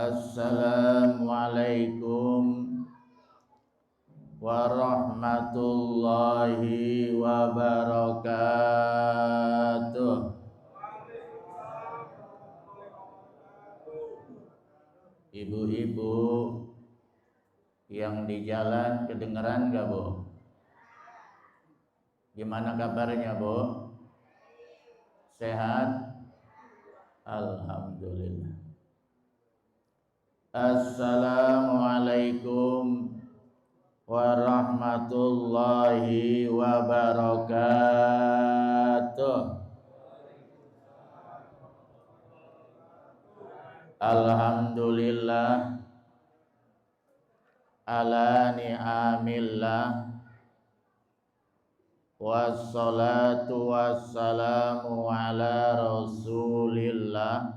Assalamualaikum warahmatullahi wabarakatuh. Ibu-ibu yang di jalan kedengeran gak, Bu? Gimana kabarnya, Bu? Sehat? Alhamdulillah. Assalamualaikum warahmatullahi wabarakatuh. Alhamdulillah ala ni'amillah wassalatu wassalamu ala rasulillah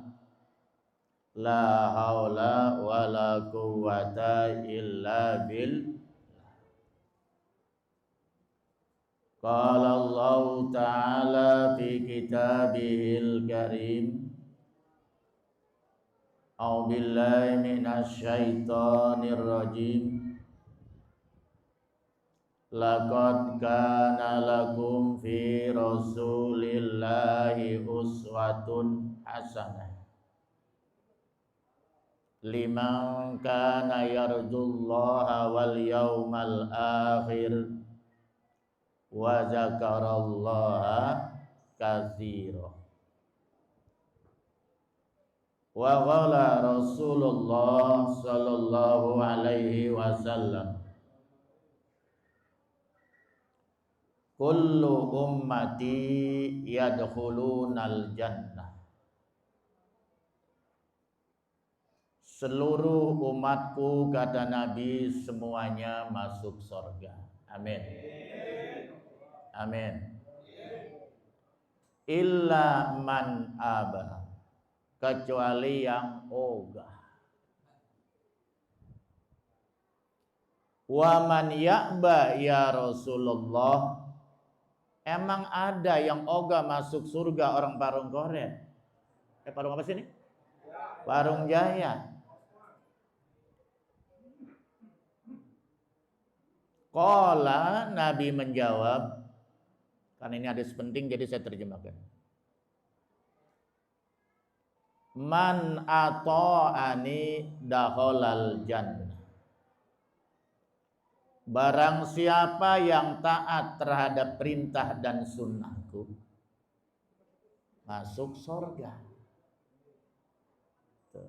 la haula wala quwwata illa billah. Qala Allah ta'ala fi kitabihil karim, a'udzu billahi minasy syaithanir rajim. Laqad kana lakum fi rasulillahi uswatun hasanah liman kana yarjullaha wal yawmal akhir wa zakarallaha katsira. Wa qala Rasulullah sallallahu alaihi wasallam, kullu ummati yadkhulunal jannah. Seluruh umatku, kata Nabi, semuanya masuk surga. Amin. Amin. Illa man aba, kecuali yang ogah. Wa man ya'ba ya Rasulullah, emang ada yang ogah masuk surga orang Parung Koret? Parung apa sih ini? Parung Jaya. Qala, Nabi menjawab, karena ini hadis penting jadi saya terjemahkan. Man ata'ani dakhalal jannah. Barang siapa yang taat terhadap perintah dan sunnahku, masuk surga. Tuh.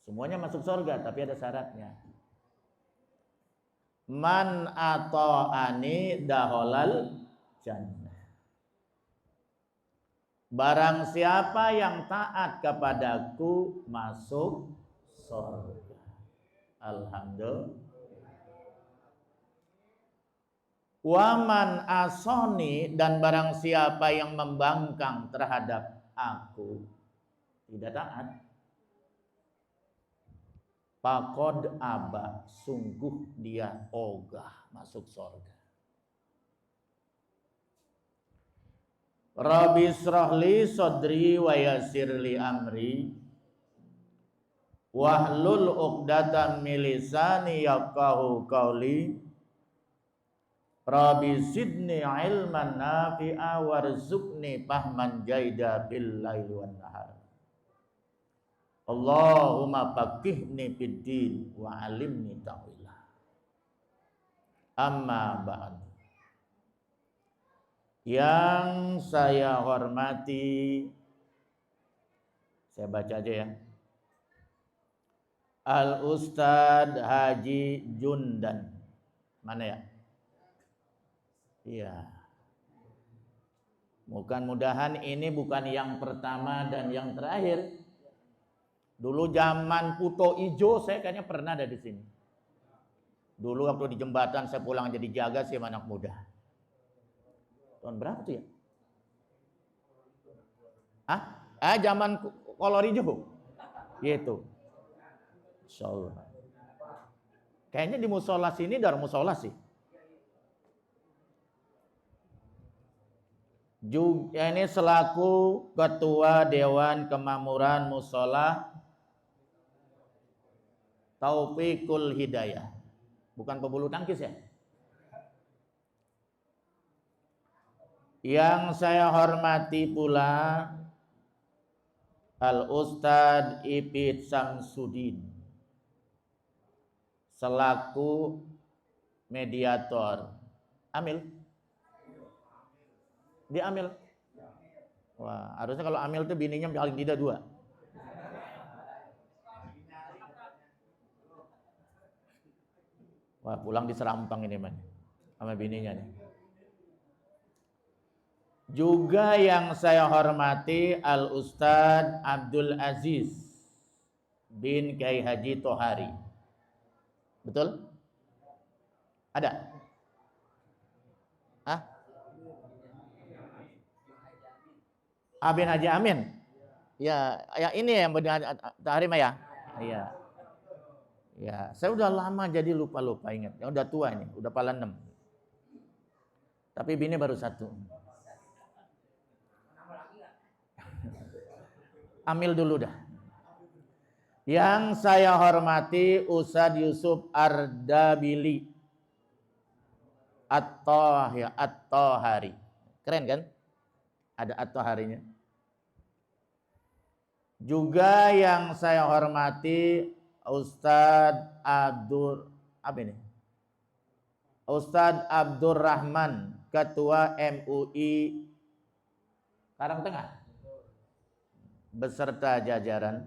Semuanya masuk surga, tapi ada syaratnya. Man ata'ani dakhalal jannah. Barang siapa yang taat kepadaku masuk surga. Alhamdulillah. Waman asoni, dan barang siapa yang membangkang terhadap aku, tidak taat, faqad aba, sungguh dia ogah masuk surga. Rabbi shrahli sadri wa yassirli amri wahlul 'uqdatam min lisani yafqahu qawli. Rabbi zidni ilman nafi'a warzuqni fahman jaida bil laili wan nahar. Allahumma faqihni fid din wa 'allimni ta'wila. Amma ba'd. Yang saya hormati, saya baca aja ya. Al Ustadz Haji Jundan. Mana ya? Iya. Mudah-mudahan ini bukan yang pertama dan yang terakhir. Dulu zaman Puto Ijo saya kayaknya pernah ada di sini. Dulu waktu di jembatan saya pulang jadi jaga sih anak muda. Tahun berapa tuh ya? Zaman Kolor Ijo. Gitu. Insyaallah. Kayaknya di musola sini dar musola sih. Juga ini selaku Ketua Dewan Kemakmuran Musola Taufiqul Hidayah. Bukan pebulu tangkis ya? Yang saya hormati pula Al-Ustadz Ipit Samsudin selaku mediator. Amil? Dia Amil? Wah, harusnya kalau Amil itu bininya paling tidak 2. Wah, pulang diserampang ini man, sama bininya nih. Juga yang saya hormati Al-Ustadz Abdul Aziz bin Kiai Haji Tohari. Betul? Ada? Hah? Abin Haji Amin? Ya, yang ini yang benar Tohari mah ya? Iya. Ya, saya udah lama jadi lupa-lupa ingat. Ya udah tua ini, udah pala 6. Tapi bini baru 1. Amil dulu dah. Yang saya hormati Ustadz Yusuf Ardabili At-Tohari. Keren kan? Ada At-Toharinya. Juga yang saya hormati Ustadz Ustadz Abdurrahman, Ketua MUI Karangtengah beserta jajaran.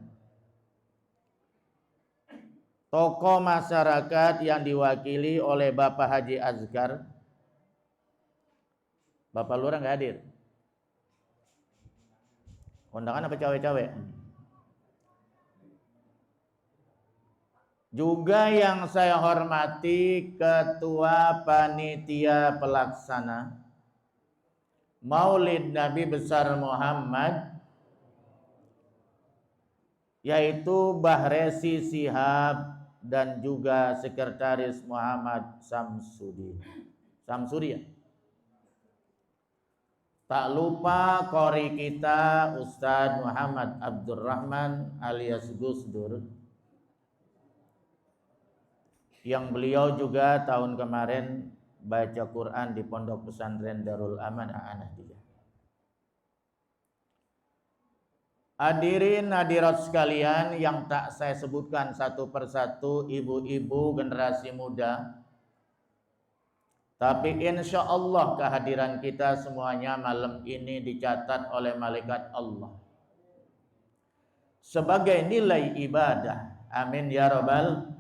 Tokoh masyarakat yang diwakili oleh Bapak Haji Azkar. Bapak Lurah nggak hadir? Kondangan apa cawe-cawe? Juga yang saya hormati Ketua Panitia Pelaksana Maulid Nabi Besar Muhammad, yaitu Bahresi Sihab dan juga Sekretaris Muhammad Samsudi. Ya? Tak lupa qori kita Ustadz Muhammad Abdurrahman alias Gus Dur, yang beliau juga tahun kemarin baca Quran di Pondok Pesantren Darul Aman Ahmadiyah. Hadirin hadirat sekalian yang tak saya sebutkan satu persatu, ibu-ibu generasi muda. Tapi insya Allah kehadiran kita semuanya malam ini dicatat oleh malaikat Allah sebagai nilai ibadah. Amin ya rabbal.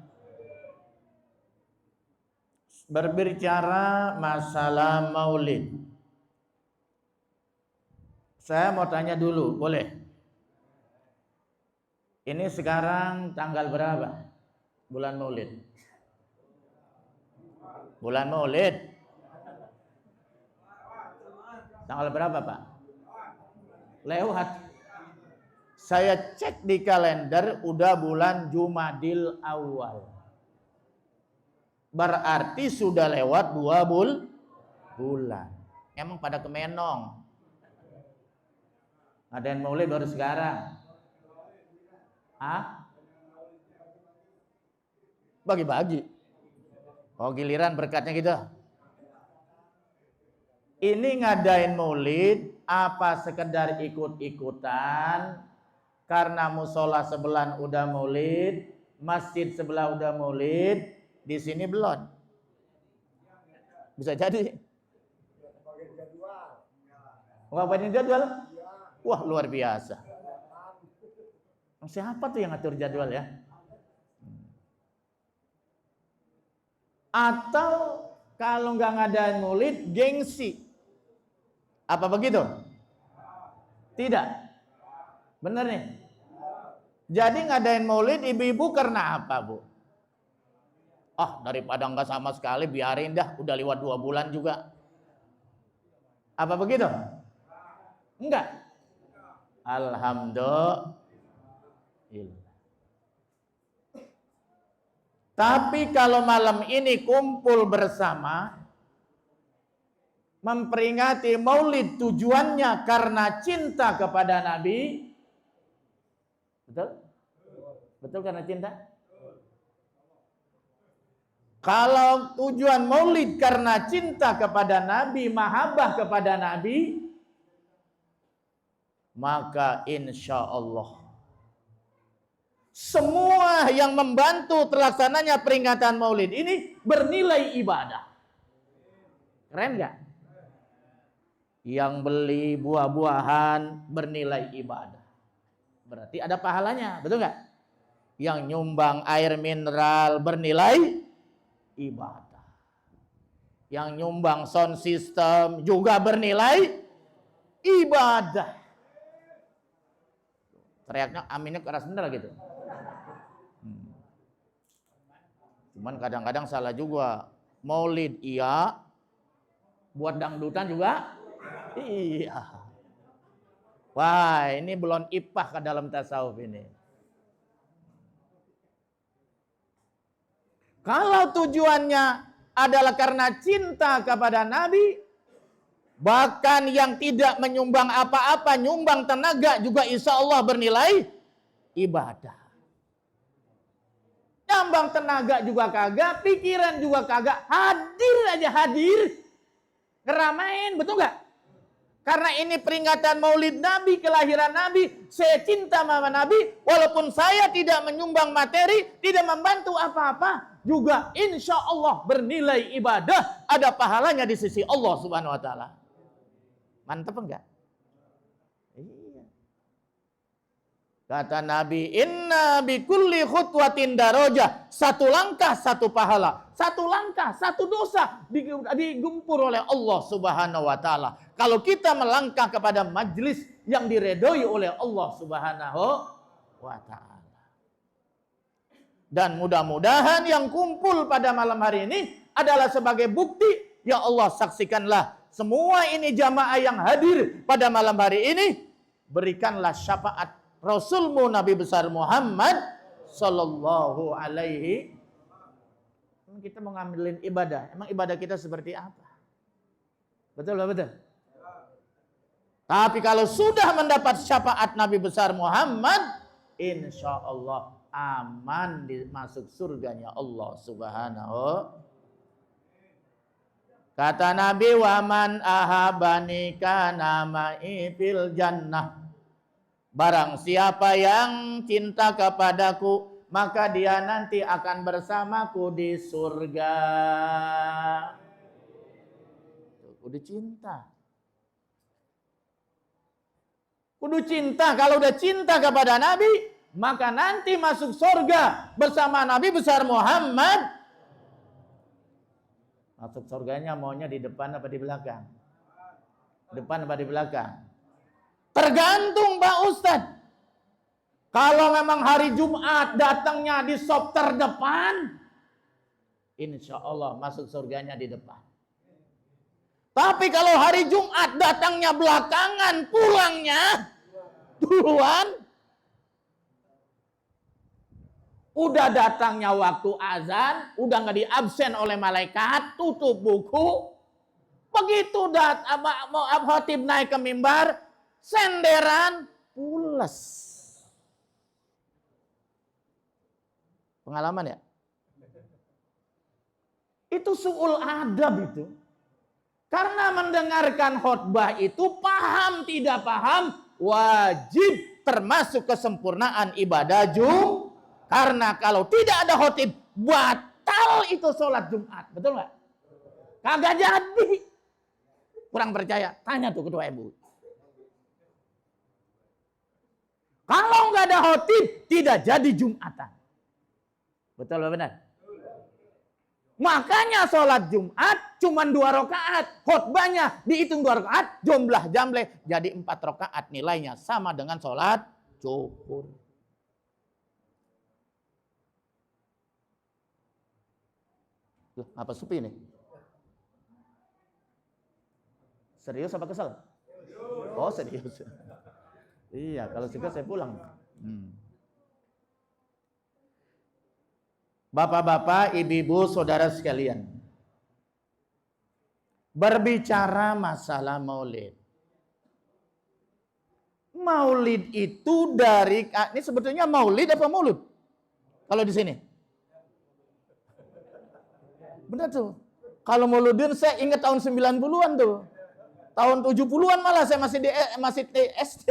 Berbicara masalah maulid, saya mau tanya dulu, boleh? Ini sekarang tanggal berapa? Bulan Maulid. Bulan Maulid. Tanggal berapa, Pak? Lewat. Saya cek di kalender udah bulan Jumadil Awal. Berarti sudah lewat 2 bulan. Emang pada kemenong. Ngadain Maulid baru sekarang. Bagi-bagi. Oh, giliran berkatnya gitu. Ini ngadain maulid apa sekedar ikut-ikutan karena musola sebelah udah maulid, masjid sebelah udah maulid, di sini belum. Bisa jadi. Ngapain jadwal? Wah, luar biasa. Siapa tuh yang ngatur jadwal ya? Atau kalau nggak ngadain maulid, gengsi. Apa begitu? Tidak. Bener nih. Jadi ngadain maulid ibu-ibu karena apa, Bu? Daripada nggak sama sekali, biarin dah. Udah lewat 2 bulan juga. Apa begitu? Enggak. Alhamdulillah. Tapi kalau malam ini kumpul bersama memperingati maulid, tujuannya karena cinta kepada Nabi. Betul? Betul karena cinta? Kalau tujuan maulid karena cinta kepada Nabi, mahabbah kepada Nabi, maka insya Allah semua yang membantu terlaksananya peringatan maulid ini bernilai ibadah. Keren gak? Yang beli buah-buahan bernilai ibadah. Berarti ada pahalanya, betul gak? Yang nyumbang air mineral bernilai ibadah. Yang nyumbang sound system juga bernilai ibadah. Teriaknya aminnya keras bener gitu. Cuman kadang-kadang salah juga. Maulid iya, buat dangdutan juga iya. Wah, ini belum ipah ke dalam tasawuf ini. Kalau tujuannya adalah karena cinta kepada Nabi, bahkan yang tidak menyumbang apa-apa, nyumbang tenaga juga insya Allah bernilai ibadah. Nyambang tenaga juga kagak, pikiran juga kagak, hadir aja hadir. Ngeramein, betul gak? Karena ini peringatan maulid Nabi, kelahiran Nabi, saya cinta sama Nabi, walaupun saya tidak menyumbang materi, tidak membantu apa-apa, juga insya Allah bernilai ibadah, ada pahalanya di sisi Allah Subhanahu Wa Taala. Mantap enggak? Iya. Kata Nabi, inna bi kulli khutwatin darajah. Satu langkah satu pahala, satu langkah satu dosa digempur oleh Allah Subhanahu wa taala. Kalau kita melangkah kepada majlis yang diredoi oleh Allah Subhanahu wa taala. Dan mudah-mudahan yang kumpul pada malam hari ini adalah sebagai bukti, ya Allah saksikanlah semua ini jamaah yang hadir pada malam hari ini, berikanlah syafaat Rasulmu Nabi besar Muhammad sallallahu alaihi. Kita mau ngambilin ibadah. Emang ibadah kita seperti apa? Betul betul. Tapi kalau sudah mendapat syafaat Nabi besar Muhammad, insya Allah aman masuk surganya Allah Subhanahu. Kata Nabi, waman ahabani kana ma'i fil jannah. Barang siapa yang cinta kepadaku, maka dia nanti akan bersamaku di surga. Udah cinta. Kudu cinta. Kalau udah cinta kepada Nabi, maka nanti masuk surga bersama Nabi besar Muhammad. Masuk surganya maunya di depan apa di belakang? Depan apa di belakang? Tergantung Pak Ustadz. Kalau memang hari Jumat datangnya di sop terdepan, insya Allah masuk surganya di depan. Tapi kalau hari Jumat datangnya belakangan, pulangnya duluan, udah datangnya waktu azan, udah nggak diabsen oleh malaikat, tutup buku, begitu mau khotib naik ke mimbar, senderan, pules. Pengalaman ya? Itu su'ul adab itu. Karena mendengarkan khutbah itu paham tidak paham wajib termasuk kesempurnaan ibadah Jumat. Karena kalau tidak ada khotib batal itu sholat Jumat. Betul nggak? Kagak jadi. Kurang percaya? Tanya tuh ketua MUI. Kalau nggak ada khotib tidak jadi Jumatan. Betul apa benar? Makanya sholat Jumat cuma 2 rakaat. Khutbahnya dihitung 2 rakaat. Jumlah jamleh jadi 4 rakaat. Nilainya sama dengan sholat zuhur. Loh, apa sepi nih? Serius apa kesel? Oh serius. Iya, kalau suka saya pulang. Bapak-bapak, ibu-ibu, saudara sekalian. Berbicara masalah maulid. Maulid itu dari, ini sebetulnya maulid apa maulud? Kalau di sini? Benar tuh. Kalau mauludin saya ingat tahun 90-an tuh. Tahun 70-an malah saya masih di SD.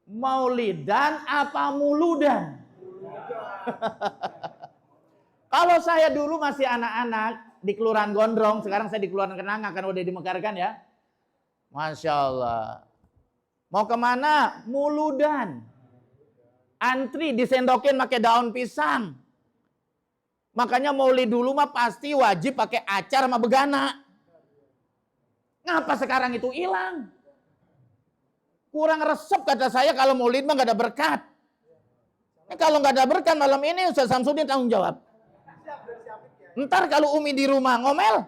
Maulidan apa muludan? Kalau saya dulu masih anak-anak di Kelurahan Gondrong, sekarang saya di Kelurahan Kenanga kan udah dimekarkan ya. Masya Allah. Mau kemana? Muludan. Antri disendokin pakai daun pisang. Makanya maulid dulu mah pasti wajib pakai acar sama begana. Ngapa sekarang itu hilang? Kurang resep kata saya kalau maulid mah gak ada berkat. Kalau gak ada berkat malam ini Ustaz Samsudin tanggung jawab. Ntar kalau Umi di rumah ngomel.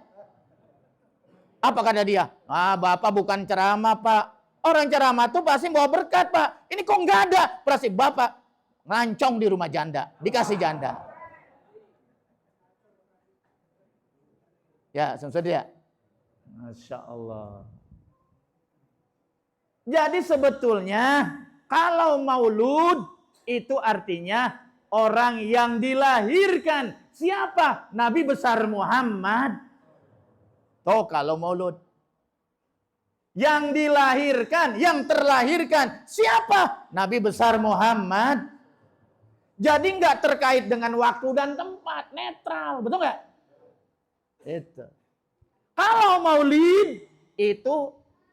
Apa kata dia? Ah, Bapak bukan ceramah, Pak. Orang ceramah tuh pasti bawa berkat, Pak. Ini kok nggak ada? Pasti Bapak rancong di rumah janda, dikasih janda. Ya, sampai ya. Masya Allah. Jadi sebetulnya kalau maulud itu artinya orang yang dilahirkan. Siapa? Nabi besar Muhammad. Tuh kalau maulud. Yang dilahirkan, yang terlahirkan. Siapa? Nabi besar Muhammad. Jadi nggak terkait dengan waktu dan tempat. Netral. Betul nggak? Itu. Kalau maulid itu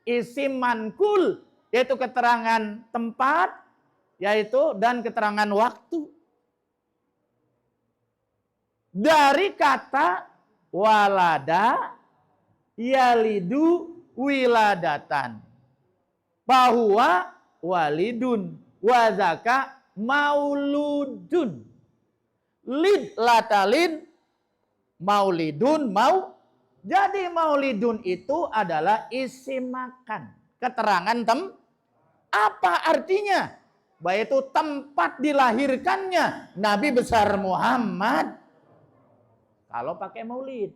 isim mankul. Yaitu keterangan tempat. Yaitu dan keterangan waktu. Dari kata walada yalidu wiladatan. Bahwa walidun wazaka mauludun. Lid latalin maulidun mau. Jadi maulidun itu adalah isim makan. Keterangan apa artinya? Bahwa itu tempat dilahirkannya Nabi besar Muhammad. Kalau pakai maulid.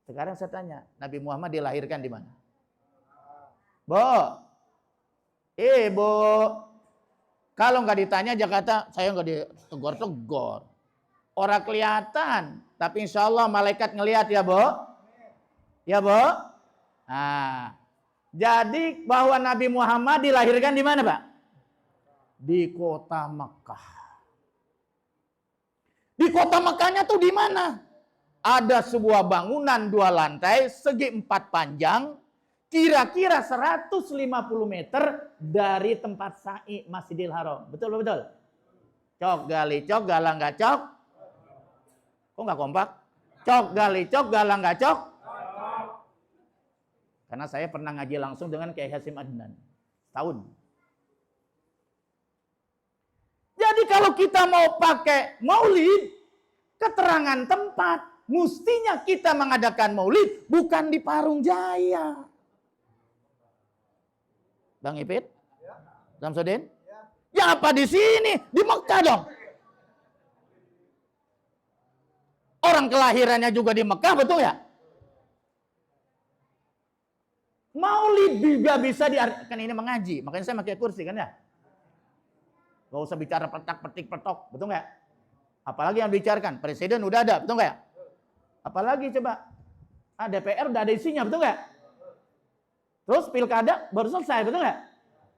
Sekarang saya tanya, Nabi Muhammad dilahirkan di mana? Bo. Bo. Kalau nggak ditanya Jakarta, saya nggak ditegur-tegur. Orang kelihatan, tapi insya Allah malaikat ngelihat ya, Bo. Ya, Bo. Nah, jadi bahwa Nabi Muhammad dilahirkan di mana, Pak? Di kota Mekah. Di kota Mekahnya tuh di mana? Ada sebuah bangunan 2 lantai, segi 4 panjang, kira-kira 150 meter dari tempat sa'i Masjidil Haram. Betul, betul? Cok gali cok, galang gak cok? Kok nggak kompak? Cok gali cok, galang gak cok? Karena saya pernah ngaji langsung dengan Kiai Hasyim Adnan. Tahun. Jadi kalau kita mau pakai maulid, keterangan tempat, mestinya kita mengadakan maulid bukan di Parung Jaya. Bang Ipit? Samsudin? Ya apa di sini? Di Mekah dong. Orang kelahirannya juga di Mekah, betul ya? Maulid juga bisa kan ini mengaji, makanya saya pakai kursi kan ya. Gak usah bicara petak petik petok, betul nggak? Apalagi yang dibicarakan presiden udah ada, betul nggak? Apalagi coba DPR udah ada isinya, betul nggak? Terus pilkada baru selesai, betul nggak?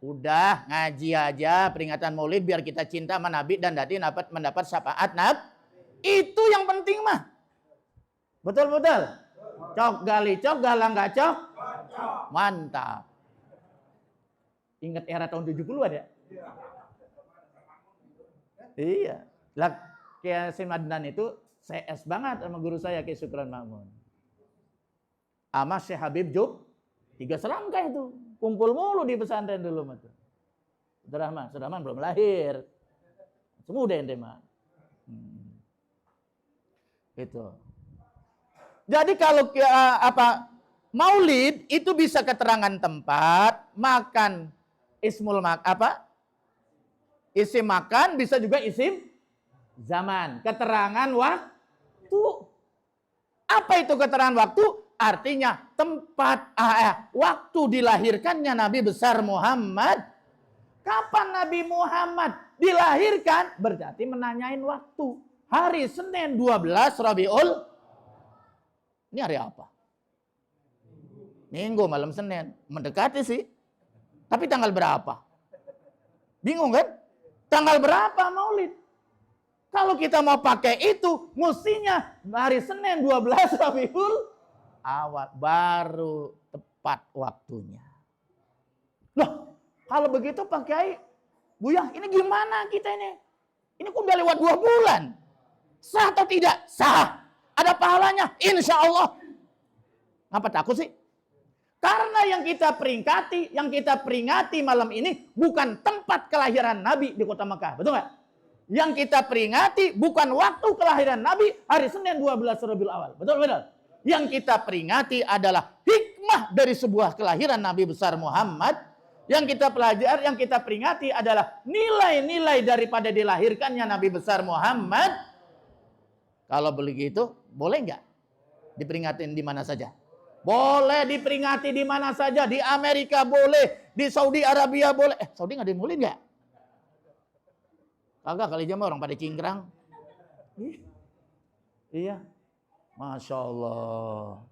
Udah ngaji aja peringatan Maulid biar kita cinta sama Nabi dan nanti dapat mendapat syafaat Nabi. Itu yang penting mah. Betul betul. Cok gali cok, galang gak cok. Mantap. Ingat era tahun 70-an ya? Iya. Lah Kiai Hasyim Adnan itu CS banget sama guru saya Kiai Syukran Ma'mun. Sama Syekh Habib Jub 3 serangkai itu. Kumpul mulu di pesantren dulu mah tuh. Surahman belum lahir. Semudah ente mah. Itu. Jadi kalau Maulid itu bisa keterangan tempat, makan ismul isim makan, bisa juga isim zaman. Keterangan waktu. Apa itu keterangan waktu? Artinya tempat, waktu dilahirkannya Nabi besar Muhammad. Kapan Nabi Muhammad dilahirkan? Berarti menanyain waktu. Hari Senin 12 Rabiul Ini hari apa? Minggu malam Senin. Mendekati sih. Tapi tanggal berapa? Bingung kan? Tanggal berapa Maulid? Kalau kita mau pakai itu, mestinya hari Senin 12 Rabiul Awal. Baru tepat waktunya. Loh, kalau begitu Pak Kiai, Buya, ini gimana kita ini? Ini udah lewat 2 bulan. Sah atau tidak? Sah. Ada pahalanya? Insya Allah. Ngapa takut sih? Karena yang kita peringati malam ini bukan tempat kelahiran Nabi di kota Mekah. Betul nggak? Yang kita peringati bukan waktu kelahiran Nabi hari Senin 12 Rabiul Awal. Betul, betul. Yang kita peringati adalah hikmah dari sebuah kelahiran Nabi besar Muhammad. Yang kita peringati adalah nilai-nilai daripada dilahirkannya Nabi besar Muhammad. Kalau begitu, boleh nggak diperingatin di mana saja? Boleh diperingati di mana saja. Di Amerika boleh, di Saudi Arabia boleh. Saudi nggak dimulin nggak? Kagak, kali aja orang pada cingkrang. Iya, Masya Allah.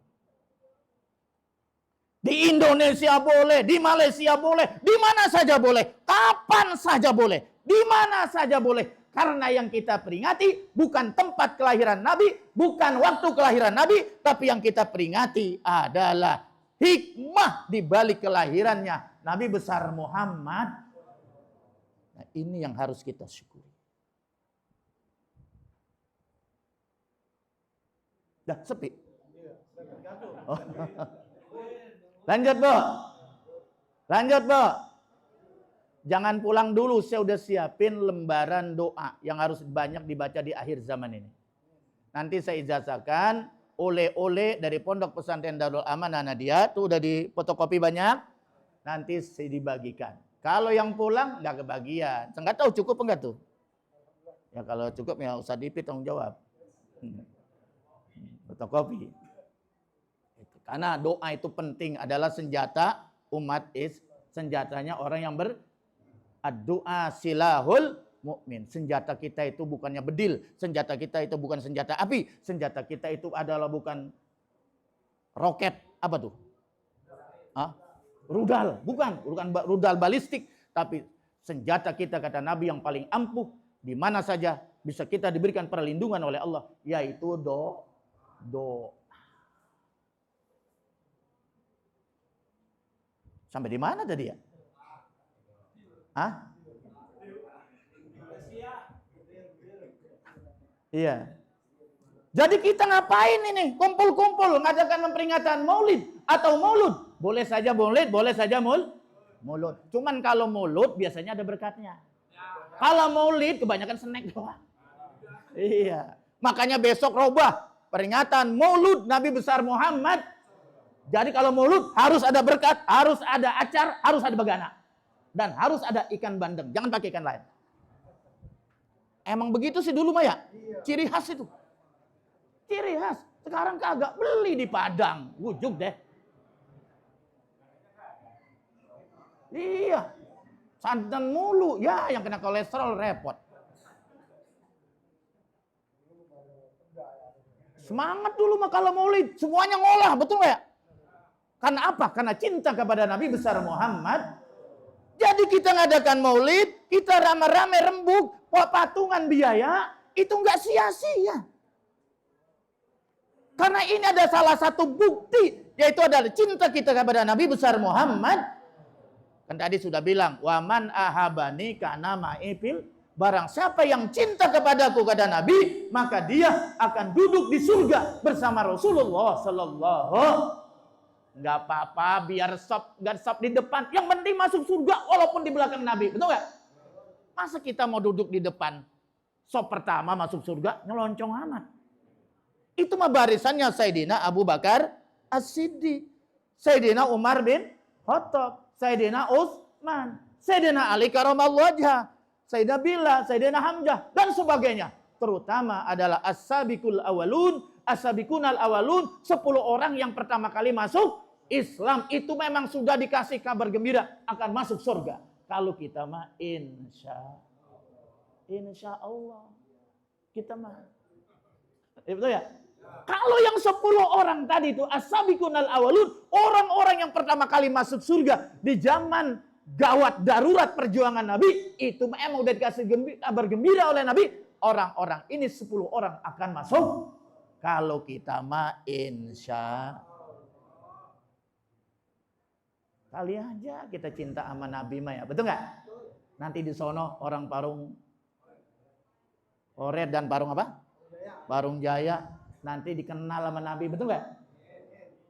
Di Indonesia boleh, di Malaysia boleh, di mana saja boleh, kapan saja boleh, di mana saja boleh. Karena yang kita peringati bukan tempat kelahiran Nabi, bukan waktu kelahiran Nabi, tapi yang kita peringati adalah hikmah di balik kelahirannya Nabi besar Muhammad. Nah, ini yang harus kita syukuri. Dah sepi. Oh. Lanjut, Bu. Lanjut, Bu. Jangan pulang dulu, saya udah siapin lembaran doa yang harus banyak dibaca di akhir zaman ini. Nanti saya ijazahkan oleh-oleh dari Pondok Pesantren Darul Amanah Nadia, tuh udah difotokopi banyak. Nanti saya dibagikan. Kalau yang pulang nggak kebagian. Saya nggak tahu cukup enggak tuh. Ya kalau cukup ya usah dipit tanggung jawab. Fotokopi. Karena doa itu penting, adalah senjata umat senjatanya orang yang berdoa silahul mukmin. Senjata kita itu bukannya bedil, senjata kita itu bukan senjata api, senjata kita itu adalah bukan roket, apa tuh? Rudal, bukan rudal balistik, tapi senjata kita kata Nabi yang paling ampuh di mana saja bisa kita diberikan perlindungan oleh Allah, yaitu doa. Sampai di mana tadi ya? Iya. Jadi kita ngapain ini? Kumpul-kumpul ngadakan peringatan Maulid atau Maulud. Boleh saja Maulid, boleh saja Maulud. Cuman kalau Maulud biasanya ada berkatnya. Kalau Maulid kebanyakan snack doang. Iya. Makanya besok robah peringatan Maulud Nabi besar Muhammad. Jadi kalau Maulud harus ada berkat, harus ada acar, harus ada begana. Dan harus ada ikan bandeng. Jangan pakai ikan lain. Emang begitu sih dulu Maya. Ciri khas itu. Ciri khas. Sekarang kagak, beli di Padang. Wujud deh. Iya. Santan mulu. Ya yang kena kolesterol repot. Semangat dulu mah kalau Maulid. Semuanya ngolah, betul nggak ya? Karena apa? Karena cinta kepada Nabi besar Muhammad. Jadi kita ngadakan Maulid, kita rame-rame rembuk, patungan biaya, itu nggak sia-sia. Karena ini ada salah satu bukti, yaitu adalah cinta kita kepada Nabi besar Muhammad. Kan tadi sudah bilang, waman ahabani kana ma'ifil. Barang siapa yang cinta kepadaku kata Nabi, maka dia akan duduk di surga bersama Rasulullah sallallahu. Nggak apa-apa biar sop di depan. Yang penting masuk surga walaupun di belakang Nabi. Betul nggak? Masa kita mau duduk di depan sop pertama masuk surga nyeloncongan amat. Itu mah barisannya Sayyidina Abu Bakar As-Siddiq, Sayyidina Umar bin Khattab, Sayyidina Utsman, Sayyidina Ali karamallahu wajhah, Sayyidina Bilal, Sayyidina Hamzah dan sebagainya. Terutama adalah as-sabiqul awalun, as-sabiqunal awalun, 10 orang yang pertama kali masuk Islam itu memang sudah dikasih kabar gembira akan masuk surga. Kalau kita mah insya Allah kita mah. Betul ya? Kalau yang 10 orang tadi itu as-sabiqunal awalun, orang-orang yang pertama kali masuk surga di zaman gawat darurat perjuangan Nabi, itu emang udah dikasih kabar gembira oleh Nabi, orang-orang ini 10 orang akan masuk. Kalau kita mah insya kali aja kita cinta sama Nabi mah ya, betul nggak? Nanti di sono orang Parung Oret dan Parung apa? Parung Jaya nanti dikenal sama Nabi, betul nggak?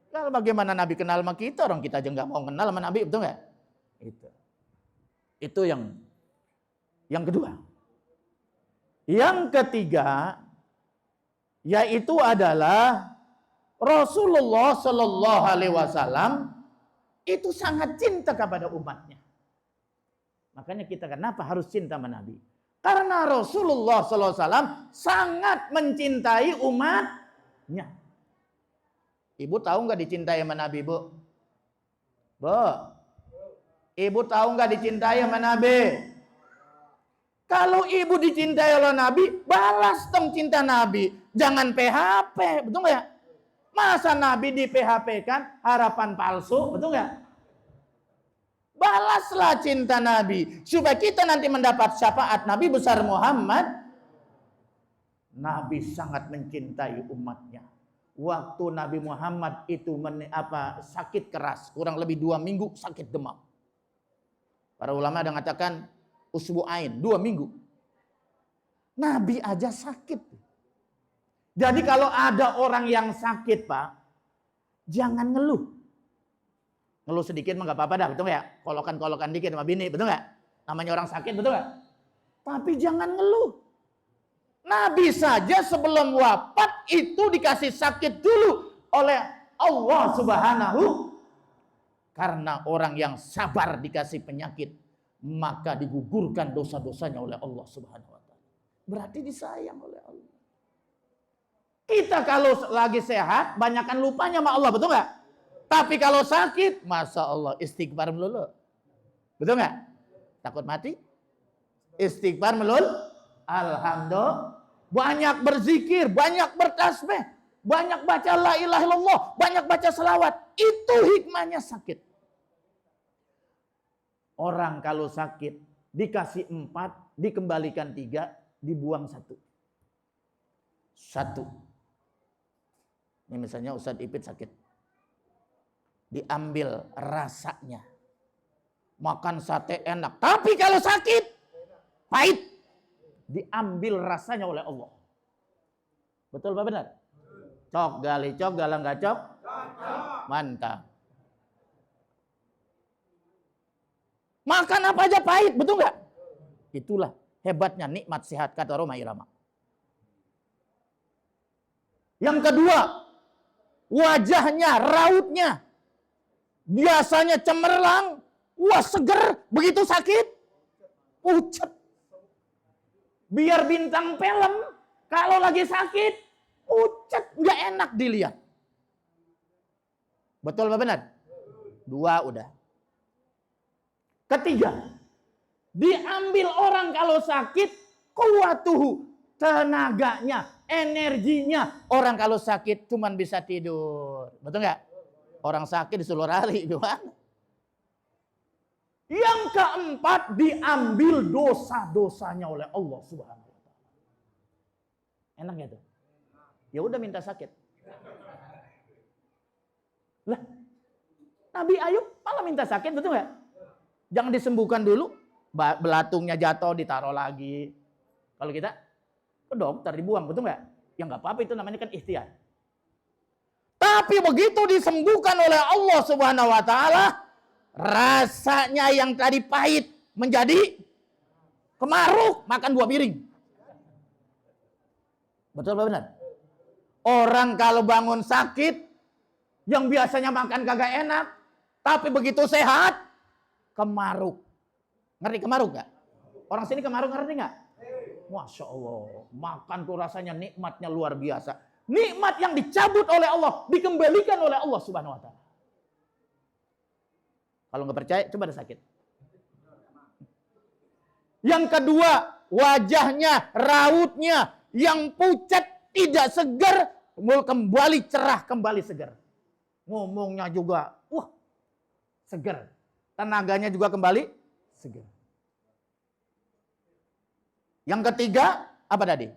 Kalau bagaimana Nabi kenal sama kita, orang kita aja nggak mau kenal sama Nabi, betul nggak? Itu yang kedua. Yang ketiga, yaitu adalah Rasulullah Shallallahu Alaihi Wasallam itu sangat cinta kepada umatnya. Makanya kita kenapa harus cinta sama Nabi? Karena Rasulullah SAW sangat mencintai umatnya. Ibu tahu nggak dicintai sama Nabi, Bu? Bu, ibu tahu nggak dicintai sama Nabi? Kalau ibu dicintai oleh Nabi, balas dong cinta Nabi. Jangan PHP, betul nggak? Masa Nabi di PHP kan harapan palsu, betul nggak? Balaslah cinta Nabi supaya kita nanti mendapat syafaat Nabi besar Muhammad. Nabi sangat mencintai umatnya. Waktu Nabi Muhammad itu sakit keras, kurang lebih 2 minggu sakit demam. Para ulama ada mengatakan usbu'ain, 2 minggu. Nabi aja sakit. Jadi kalau ada orang yang sakit, Pak, jangan ngeluh. Ngeluh sedikit mah nggak apa-apa dah, betul nggak? Kolokan-kolokan dikit sama bini, betul nggak? Namanya orang sakit, betul nggak? Tapi jangan ngeluh. Nabi saja sebelum wafat itu dikasih sakit dulu oleh Allah Subhanahu. Karena orang yang sabar dikasih penyakit, maka digugurkan dosa-dosanya oleh Allah Subhanahu wa taala. Berarti disayang oleh Allah. Kita kalau lagi sehat, banyakkan lupanya sama Allah, betul nggak? Tapi kalau sakit, Masya Allah, istighfar melulu. Betul nggak? Takut mati? Istighfar melulu. Alhamdulillah. Banyak berzikir, banyak bertasbih, banyak baca la ilaha illallah, banyak baca selawat. Itu hikmahnya sakit. Orang kalau sakit, dikasih 4, dikembalikan 3, dibuang 1. Ini misalnya Ustadz Ipit sakit. Diambil rasanya. Makan sate enak. Tapi kalau sakit, pahit. Diambil rasanya oleh Allah. Betul Pak benar? Cok, gali cok, galang gacok. Mantap. Makan apa aja pahit, betul nggak? Itulah hebatnya nikmat sehat kata Roma Irama. Yang kedua, wajahnya, rautnya. Biasanya cemerlang, wah seger, begitu sakit, pucat. Biar bintang film, kalau lagi sakit, pucat, nggak enak dilihat. Betul apa benar? 2 udah. Ketiga, diambil orang kalau sakit, kuwatuhu, tenaganya, energinya. Orang kalau sakit cuman bisa tidur. Betul nggak? Orang sakit disuruh lari gimana? Yang keempat, diambil dosa-dosanya oleh Allah Subhanahu wa taala. Enak ya tuh? Ya udah minta sakit. Lah, Nabi Ayub malah minta sakit, betul nggak? Jangan disembuhkan dulu, belatungnya jatuh ditaruh lagi. Kalau kita ke dokter dibuang, betul nggak? Ya nggak apa-apa, itu namanya kan ikhtiar. Tapi begitu disembuhkan oleh Allah Subhanahu wa taala, rasanya yang tadi pahit menjadi kemaruk, makan 2 piring. Betul apa benar? Orang kalau bangun sakit, yang biasanya makan kagak enak, tapi begitu sehat, kemaruk. Ngerti kemaruk gak? Orang sini kemaruk ngerti gak? Masya Allah, makan tuh rasanya nikmatnya luar biasa. Nikmat yang dicabut oleh Allah, dikembalikan oleh Allah Subhanahu wa taala. Kalau nggak percaya, coba ada sakit. Yang kedua, wajahnya, rautnya yang pucat, tidak segar, kembali cerah, kembali segar. Ngomongnya juga, segar. Tenaganya juga kembali segar. Yang ketiga, apa tadi?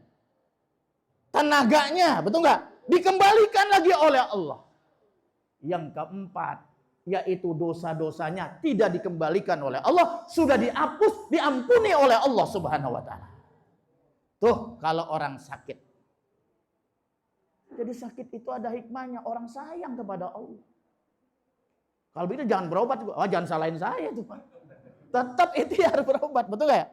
Tenaganya, betul nggak? Dikembalikan lagi oleh Allah. Yang keempat, yaitu dosa-dosanya tidak dikembalikan oleh Allah, sudah dihapus, diampuni oleh Allah Subhanahu wa taala. Tuh, kalau orang sakit. Jadi sakit itu ada hikmahnya, orang sayang kepada Allah. Kalau begitu jangan berobat juga. Jangan salahin saya tuh, Pak. Tetap ikhtiar berobat, betul nggak ya?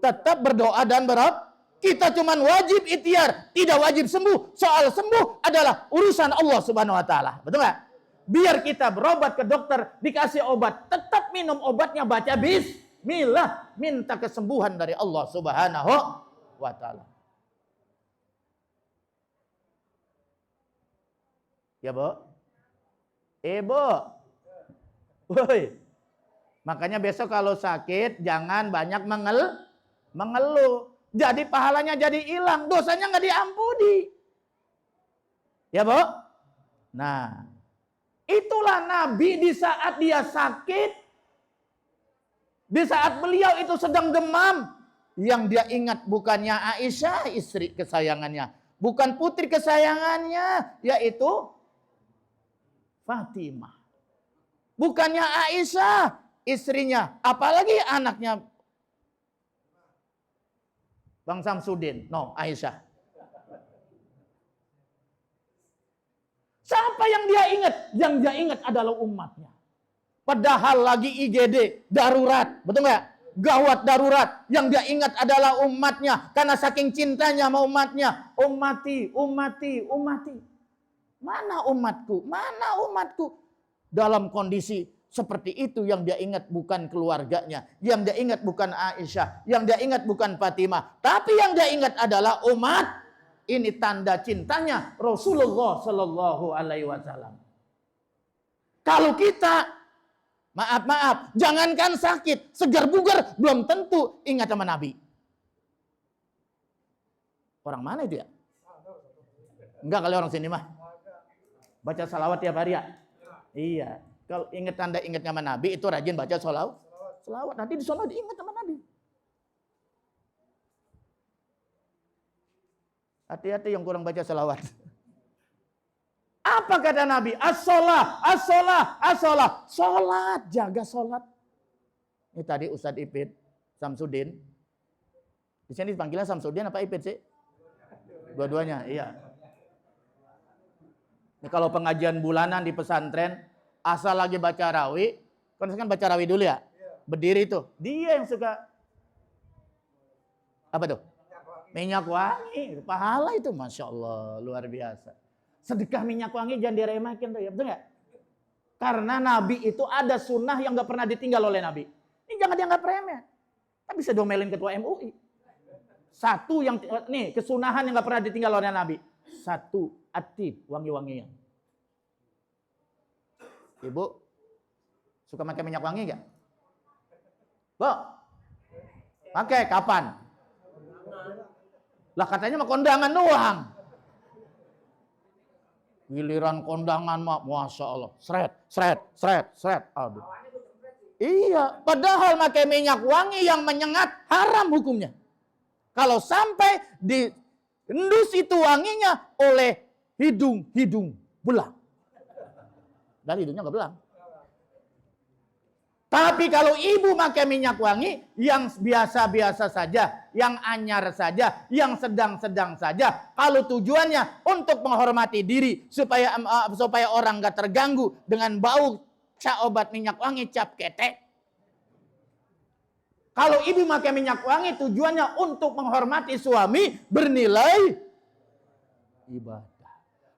Tetap berdoa dan berobat. Kita cuman wajib ikhtiar, tidak wajib sembuh. Soal sembuh adalah urusan Allah Subhanahu wa taala. Betul nggak? Biar kita berobat ke dokter, dikasih obat, tetap minum obatnya, baca bismillah, minta kesembuhan dari Allah Subhanahu wa taala. Ya, Bu? Bu. Woi. Makanya besok kalau sakit jangan banyak mengeluh. Jadi pahalanya jadi hilang, dosanya nggak diampuni. Ya, Bu? Nah, itulah Nabi di saat dia sakit, di saat beliau itu sedang demam, yang dia ingat bukannya Aisyah, istri kesayangannya, bukan putri kesayangannya, yaitu Fatimah. Bukannya Aisyah, istrinya, apalagi anaknya Bang Samsudin, Aisyah. Siapa yang dia ingat? Yang dia ingat adalah umatnya. Padahal lagi IGD, darurat, betul nggak? Gawat darurat. Yang dia ingat adalah umatnya, karena saking cintanya sama umatnya. Ummati. Mana umatku? Mana umatku? Dalam kondisi seperti itu yang dia ingat bukan keluarganya, yang dia ingat bukan Aisyah, yang dia ingat bukan Fatimah, tapi yang dia ingat adalah umat. Ini tanda cintanya Rasulullah Sallallahu Alaihi Wasallam. Kalau kita maaf, jangankan sakit, segar bugar belum tentu ingat sama Nabi. Orang mana itu ya? Enggak, kali orang sini mah. Baca salawat tiap hari ya? Iya. Kalau ingat tanda ingatnya sama Nabi, itu rajin baca salawat. Nanti di sana diingat sama Nabi. Hati-hati yang kurang baca salawat. Apa kata Nabi? As-sholah. Sholat, jaga sholat. Ini tadi Ustadz Ipid Samsudin. Di sini panggilan Samsudin apa Ipid sih? Dua-duanya, iya. Ini kalau pengajian bulanan di pesantren, asal lagi baca rawi, kan baca rawi dulu ya? Berdiri tuh. Dia yang suka apa tuh? Minyak wangi. Pahala itu, Masya Allah, luar biasa. Sedekah minyak wangi jangan diremehkan tuh ya, betul nggak? Karena Nabi itu ada sunnah yang nggak pernah ditinggal oleh Nabi. Ini jangan dianggap remeh. Kan bisa domelin ketua MUI. Satu yang nih kesunahan yang nggak pernah ditinggal oleh Nabi. Satu, atib, wangi-wangian. Ibu suka pakai minyak wangi nggak? Bu, pakai kapan? Lah katanya mah kondangan doang. Giliran kondangan mah, Masya Allah, seret. Aduh. Iya, padahal pakai minyak wangi yang menyengat haram hukumnya. Kalau sampai diendus itu wanginya oleh hidung belang. Dan hidungnya nggak belang. Tapi kalau ibu pakai minyak wangi yang biasa-biasa saja, yang anyar saja, yang sedang-sedang saja, kalau tujuannya untuk menghormati diri supaya orang nggak terganggu dengan bau obat minyak wangi cap ketek. Kalau ibu pakai minyak wangi tujuannya untuk menghormati suami, bernilai ibadah.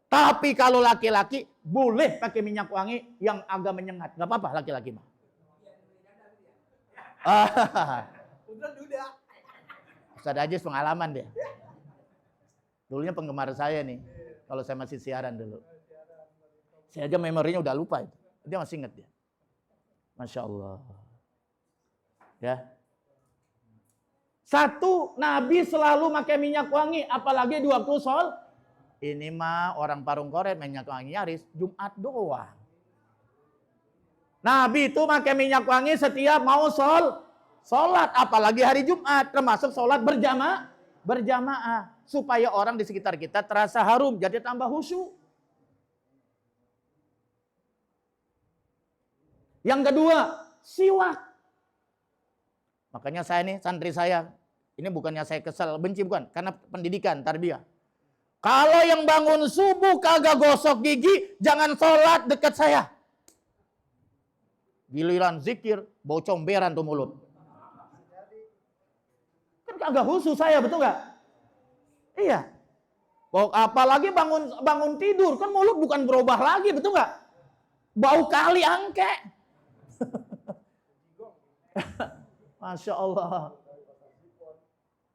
Tapi kalau laki-laki boleh pakai minyak wangi yang agak menyengat, nggak apa-apa laki-laki mah. Ustaz Ajis pengalaman dia. Dulunya penggemar saya nih. Kalau saya masih siaran dulu. Saya aja memorinya udah lupa itu. Dia masih ingat dia. Masya Allah. Ya. Satu, Nabi selalu pakai minyak wangi. Apalagi di waktu Ini mah orang Parung Koret minyak wangi nyaris Jumat doang. Nabi itu pakai minyak wangi setiap mau sholat, apalagi hari Jumat, termasuk sholat berjamaah, supaya orang di sekitar kita terasa harum, jadi tambah khusyuk. Yang kedua, siwak. Makanya saya nih, santri saya, ini bukannya saya kesal, benci bukan, karena pendidikan, tarbiyah. Kalau yang bangun subuh kagak gosok gigi, jangan sholat dekat saya. Giliran zikir, bau comberan tuh mulut. Kan kagak khusus saya, betul nggak? Iya. Apalagi bangun tidur, kan mulut bukan berubah lagi, betul nggak? Bau kali angke. Masya Allah.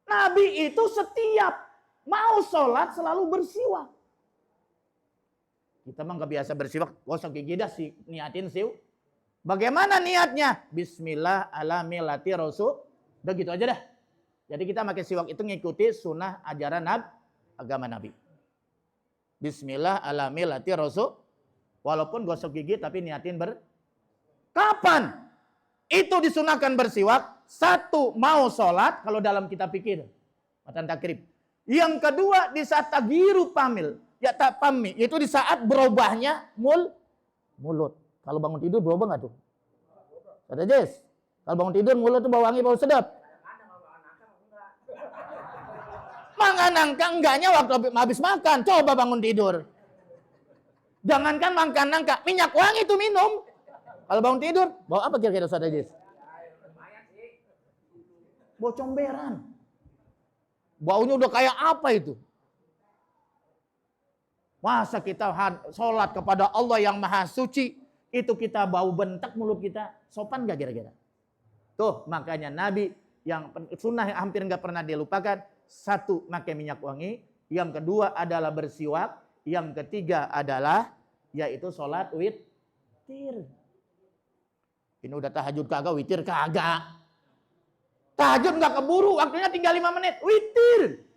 Nabi itu setiap mau sholat selalu bersiwak. Kita mah nggak biasa bersiwak, gosok gigi dah sih, niatin siu. Bagaimana niatnya? Bismillah ala millati rasul. Udah gitu aja dah. Jadi kita pakai siwak itu ngikuti sunnah ajaran agama Nabi. Bismillah ala millati rasul. Walaupun gosok gigi tapi niatin Kapan? Itu disunahkan bersiwak. Satu, mau sholat kalau dalam kita pikir. Matan takrib. Yang kedua, di saat tagiru pamil. Ya tak pamil. Itu di saat berubahnya mulut. Kalau bangun tidur berubah nggak tuh? Kata Jess. Kalau bangun tidur mulut tuh bau wangi, bau sedap. Makan nangka enggaknya waktu habis makan. Coba bangun tidur. Jangankan makan nangka. Minyak wangi itu minum. Kalau bangun tidur, bau apa kira-kira Ustaz Jess? Bau comberan. Baunya udah kayak apa itu? Masa kita sholat kepada Allah yang maha suci, itu kita bau bentak mulut kita, sopan gak kira-kira? Tuh, makanya Nabi yang sunnah yang hampir gak pernah dilupakan, satu, pakai minyak wangi, yang kedua adalah bersiwak, yang ketiga adalah, yaitu sholat witir. Ini udah tahajud kagak, witir kagak. Tahajud nggak keburu, waktunya tinggal 5 menit. Witir.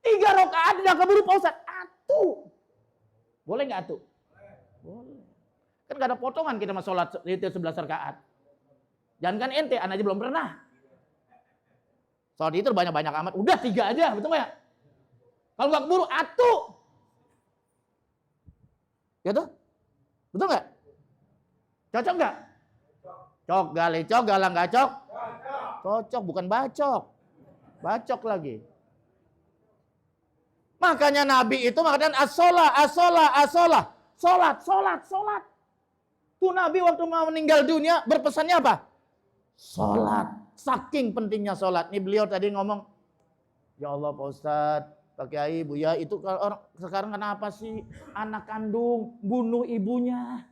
3 rakaat udah keburu Pak Ustaz. Atu. Boleh nggak atu? Boleh. Kan nggak ada potongan kita mau sholat witir 11 rakaat. Jangan kan ente, anak aja belum pernah. Sholat witir banyak-banyak amat. Udah 3 aja, betul nggak ya? Kalau nggak keburu, atu. Ya tuh? Betul nggak? Cocok nggak? Cok, gali cok, galang nggak cok? Cocok, bukan bacok. Bacok lagi. Makanya Nabi itu mengatakan as-sholah. Sholat. Tuh Nabi waktu mau meninggal dunia berpesannya apa? Sholat. Saking pentingnya sholat. Ini beliau tadi ngomong, ya Allah Pak Ustadz, Pak Kiai, Bu ya, itu orang sekarang kenapa sih anak kandung bunuh ibunya?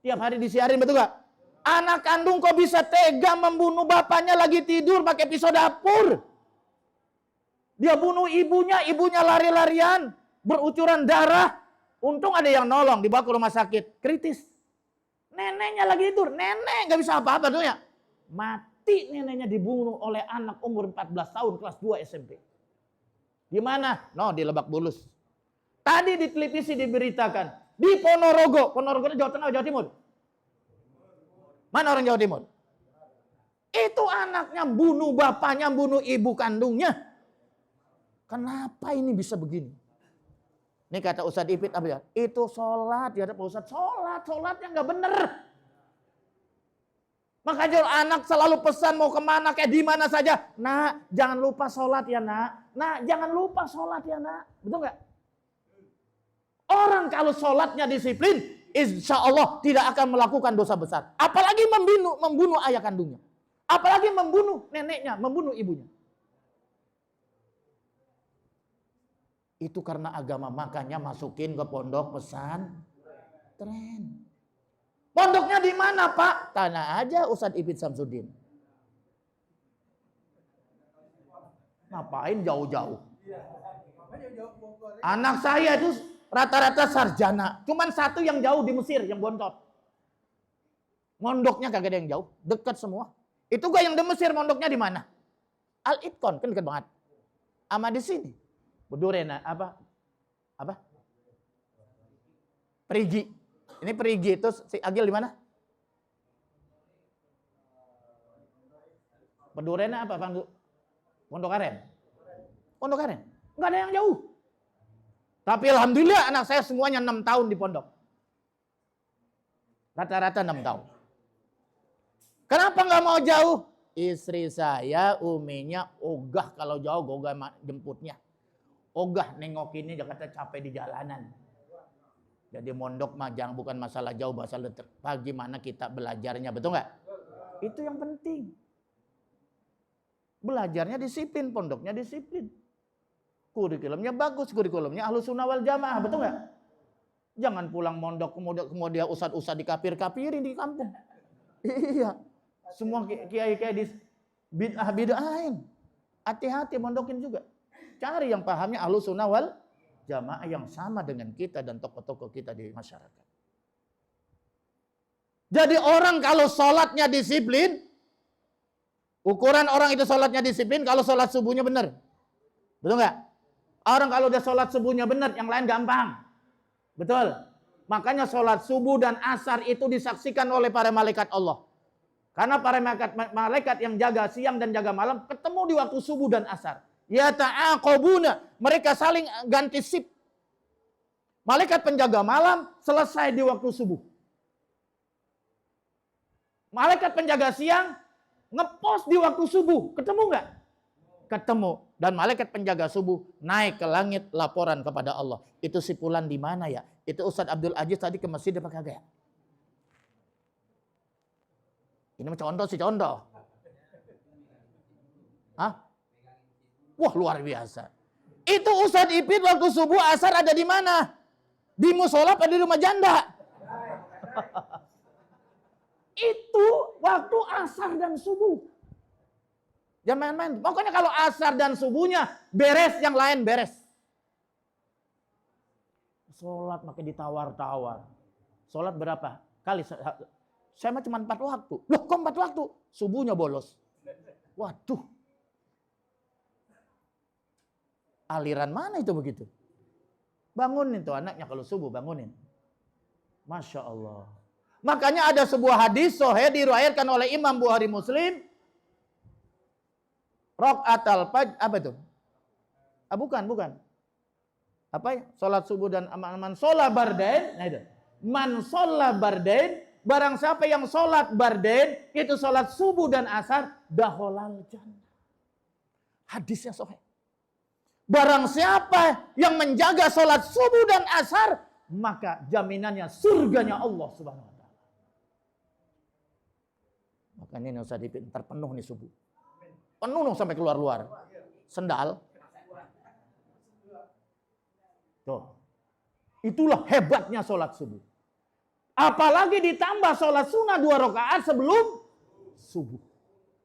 Tiap hari disiarin, betul gak? Anak kandung kok bisa tega membunuh bapaknya lagi tidur pakai pisau dapur. Dia bunuh ibunya lari-larian, berucuran darah. Untung ada yang nolong, dibawa ke rumah sakit, kritis. Neneknya lagi tidur, nenek gak bisa apa-apa tuh ya. Mati neneknya dibunuh oleh anak umur 14 tahun kelas 2 SMP. Gimana? Di Lebak Bulus. Tadi di televisi diberitakan, di Ponorogo Jawa Tengah, Jawa Timur. Mana orang Jawa Timur? Itu anaknya bunuh bapaknya, bunuh ibu kandungnya. Kenapa ini bisa begini? Ini kata Ustadz Ipit apa ya? Itu sholat, ya Pak Ustadz, sholatnya nggak bener. Makanya anak selalu pesan mau kemana, kayak di mana saja. Nak, jangan lupa sholat ya nak. Nak, jangan lupa sholat ya nak. Betul nggak? Orang kalau sholatnya disiplin, insya Allah tidak akan melakukan dosa besar. Apalagi membunuh ayah kandungnya. Apalagi membunuh neneknya, membunuh ibunya. Itu karena agama, makanya masukin ke pondok pesantren. Pondoknya di mana Pak? Tanya aja Ustadz Ipit Samsudin. Ngapain jauh-jauh? Anak saya itu rata-rata sarjana. Cuman satu yang jauh di Mesir, yang bontot. Mondoknya kagak ada yang jauh, dekat semua. Itu gua yang di Mesir, mondoknya di mana? Al-Itqon, kan dekat banget. Sama di sini. Bedurena apa? Apa? Perigi. Ini Perigi itu si Agil di mana? Pendurena apa, Bang? Pondok Aren. Pondok Aren. Enggak ada yang jauh. Tapi alhamdulillah anak saya semuanya 6 tahun di pondok. Rata-rata 6 tahun. Kenapa nggak mau jauh? Istri saya, uminya, ogah kalau jauh, ogah jemputnya. Ogah nengokinnya, Jakarta capek di jalanan. Jadi mondok mah jangan bukan masalah jauh, masalah bagaimana kita belajarnya, betul nggak? Itu yang penting. Belajarnya disiplin, pondoknya disiplin. Kurikulumnya bagus, kurikulumnya Ahlus Sunnah wal Jamaah, betul nggak? Jangan pulang mondok kemudian ustad-ustad dikapir-kapirin di kampung. Iya. Semua kiai-kiai di bid'ahin. Hati-hati mondokin juga. Cari yang pahamnya Ahlus Sunnah wal Jamaah yang sama dengan kita dan tokoh-tokoh kita di masyarakat. Jadi orang kalau sholatnya disiplin, ukuran orang itu sholatnya disiplin kalau sholat subuhnya benar. Betul nggak? Orang kalau udah sholat subuhnya benar, yang lain gampang. Betul. Makanya sholat subuh dan asar itu disaksikan oleh para malaikat Allah. Karena para malaikat yang jaga siang dan jaga malam ketemu di waktu subuh dan asar. Ya ta'aqabuna, mereka saling ganti sip. Malaikat penjaga malam selesai di waktu subuh. Malaikat penjaga siang ngepost di waktu subuh. Ketemu nggak? Ketemu. Dan malaikat penjaga subuh naik ke langit laporan kepada Allah. Itu si Fulan di mana ya? Itu Ustadz Abdul Aziz tadi ke masjid apa kagak ya? Ini contoh sih contoh. Hah? Wah luar biasa. Itu Ustadz Ipit waktu subuh asar ada di mana? Di musola atau di rumah janda? Itu waktu asar dan subuh. Jangan main-main. Pokoknya kalau asar dan subuhnya beres, yang lain beres. Sholat makin ditawar-tawar. Sholat berapa kali? Saya mah cuma 4 waktu. Loh kok 4 waktu? Subuhnya bolos. Waduh. Aliran mana itu begitu? Bangunin tuh anaknya kalau subuh, bangunin. Masya Allah. Makanya ada sebuah hadis sahih diriwayatkan oleh Imam Bukhari Muslim. Raqatal fajr, apa itu? Bukan. Apa ya? Salat subuh dan man sholat bardain. Nah itu. Man sholat bardain, barang siapa yang sholat bardain, itu sholat subuh dan asar, dakhalal jannah. Hadisnya sahih. Barang siapa yang menjaga sholat subuh dan asar, maka jaminannya surganya Allah Subhanahu wa taala. Makanya ini usah dipintar penuh nih subuh. Penuh sampai keluar-luar. Sendal. Tuh. Itulah hebatnya sholat subuh. Apalagi ditambah sholat sunnah 2 rakaat sebelum subuh.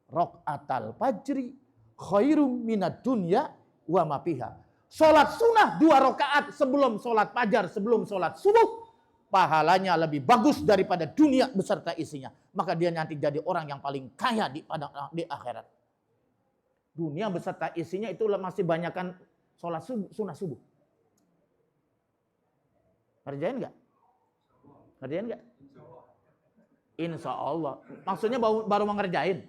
Raqatal fajri khairum minad dunya wa ma fiha. Sholat sunnah 2 rakaat sebelum sholat fajar, sebelum sholat subuh. Pahalanya lebih bagus daripada dunia beserta isinya. Maka dia nanti jadi orang yang paling kaya di akhirat. Dunia beserta isinya itu masih banyakkan sholat sunnah subuh. Ngerjain nggak? Ngerjain nggak? Insya Allah. Maksudnya baru mau ngerjain?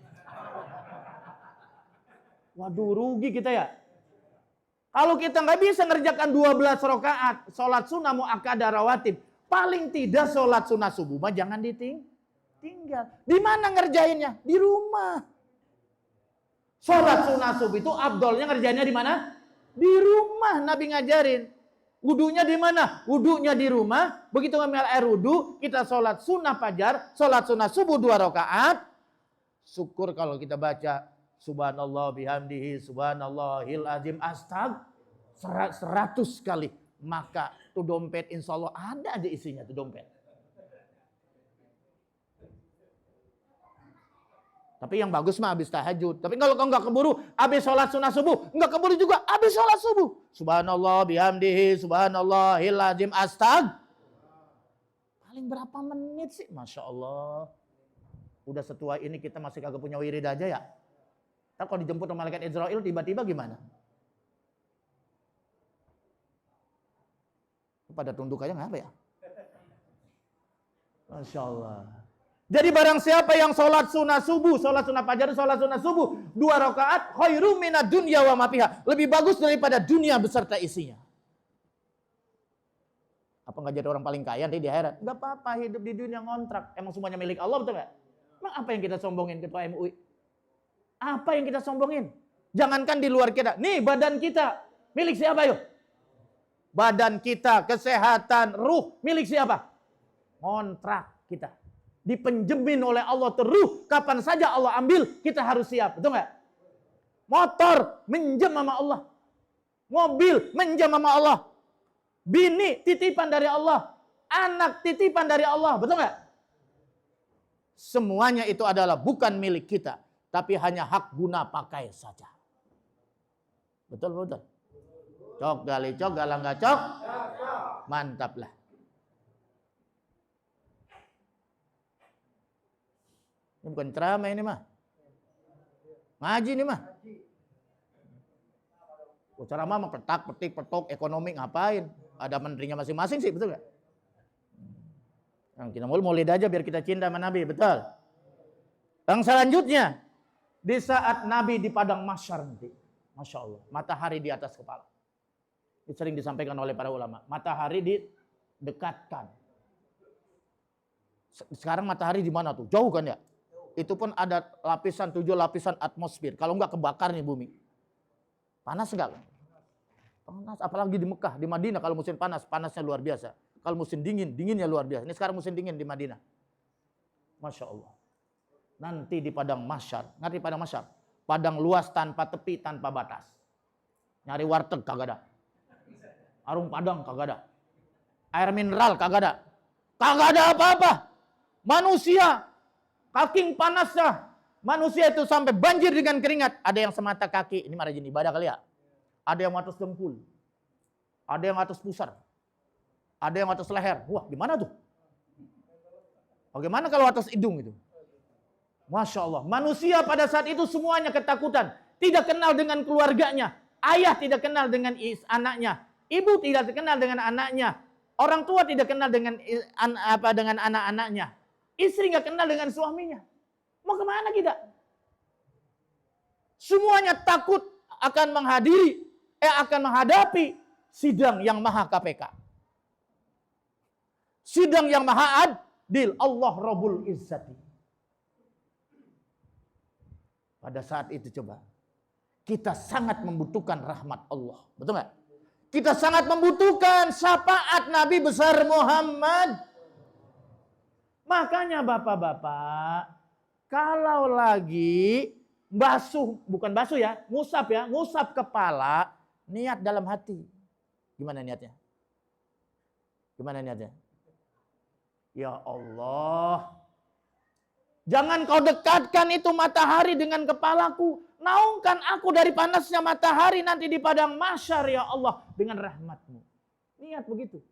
Waduh rugi kita ya. Kalau kita nggak bisa ngerjakan 12 rakaat sholat sunnah muakkadah rawatib, paling tidak sholat sunnah subuh mah jangan ditinggal. Di mana ngerjainnya? Di rumah. Sholat sunnah subuh itu afdolnya ngerjainnya di mana? Di rumah. Nabi ngajarin. Wudunya di mana? Wudunya di rumah. Begitu ngambil air wudu, kita sholat sunnah fajar, sholat sunnah subuh 2 rakaat. Syukur kalau kita baca subhanallah bihamdihi subhanallahil azim astag 100 kali. Maka tuh dompet insya Allah ada aja isinya tuh dompet. Tapi yang bagus mah habis tahajud. Tapi kalau kau nggak keburu, habis sholat sunnah subuh, nggak keburu juga habis sholat subuh. Subhanallah bihamdihi subhanallahil azim astag. Paling berapa menit sih? Masya Allah. Udah setua ini kita masih kagak punya wirid aja ya. Ntar kalau dijemput sama malaikat Israel tiba-tiba gimana? Pada tunduk aja ngapa ya? Masya Allah. Jadi barang siapa yang sholat sunnah subuh, sholat sunnah fajar, sholat sunnah subuh 2 rakaat, khairum minad dunya wa ma fiha, lebih bagus daripada dunia beserta isinya. Apa nggak jadi orang paling kaya nanti di akhirat? Nggak apa-apa, hidup di dunia ngontrak. Emang semuanya milik Allah, betul nggak? Emang apa yang kita sombongin ketua MUI? Apa yang kita sombongin? Jangankan di luar kita. Nih badan kita milik siapa yuk? Badan kita, kesehatan, ruh milik siapa? Ngontrak kita. Dipenjemin oleh Allah terus. Kapan saja Allah ambil, kita harus siap. Betul nggak? Motor minjem sama Allah. Mobil minjem sama Allah. Bini titipan dari Allah. Anak titipan dari Allah. Betul nggak? Semuanya itu adalah bukan milik kita. Tapi hanya hak guna pakai saja. Betul, betul. Cok, gali cok, galang gak cok. Mantap lah. Ini bukan ceramah ini mah. Ngaji ini mah. Ceramah mah petak, petik, petok, ekonomi ngapain? Ada menterinya masing-masing sih, betul nggak? Yang kita mau lihat aja biar kita cinta sama Nabi, betul. Yang selanjutnya, di saat Nabi di padang mahsyar nanti, Masya Allah, matahari di atas kepala. Itu sering disampaikan oleh para ulama. Matahari didekatkan. Sekarang matahari di mana tuh? Jauh kan ya? Itu pun ada lapisan 7 lapisan atmosfer. Kalau enggak kebakar nih bumi. Panas enggak? Panas. Apalagi di Mekah, di Madinah kalau musim panas, panasnya luar biasa. Kalau musim dingin, dinginnya luar biasa. Ini sekarang musim dingin di Madinah. Masya Allah. Nanti di padang mahsyar. Ngerti padang mahsyar? Padang luas tanpa tepi, tanpa batas. Nyari warteg kagak ada. Arung padang kagak ada. Air mineral kagak ada. Kagak ada apa-apa. Manusia kaking panasnya. Manusia itu sampai banjir dengan keringat. Ada yang semata kaki. Ini mah rajin ibadah kali ya. Ada yang atas dengkul. Ada yang atas pusar. Ada yang atas leher. Wah, gimana tuh? Bagaimana kalau atas hidung itu? Masya Allah. Manusia pada saat itu semuanya ketakutan. Tidak kenal dengan keluarganya. Ayah tidak kenal dengan anaknya. Ibu tidak kenal dengan anaknya. Orang tua tidak kenal dengan anak-anaknya. Istri nggak kenal dengan suaminya. Mau kemana kita? Semuanya takut akan menghadapi sidang yang maha KPK. Sidang yang maha adil. Allah Rabbul Izzati. Pada saat itu coba. Kita sangat membutuhkan rahmat Allah. Betul nggak? Kita sangat membutuhkan syafaat Nabi besar Muhammad. Makanya bapak-bapak, kalau lagi bukan basuh ya, ngusap kepala, niat dalam hati. Gimana niatnya? Gimana niatnya? Ya Allah, jangan kau dekatkan itu matahari dengan kepalaku. Naungkan aku dari panasnya matahari nanti di padang mahsyar ya Allah dengan rahmatmu. Niat begitu.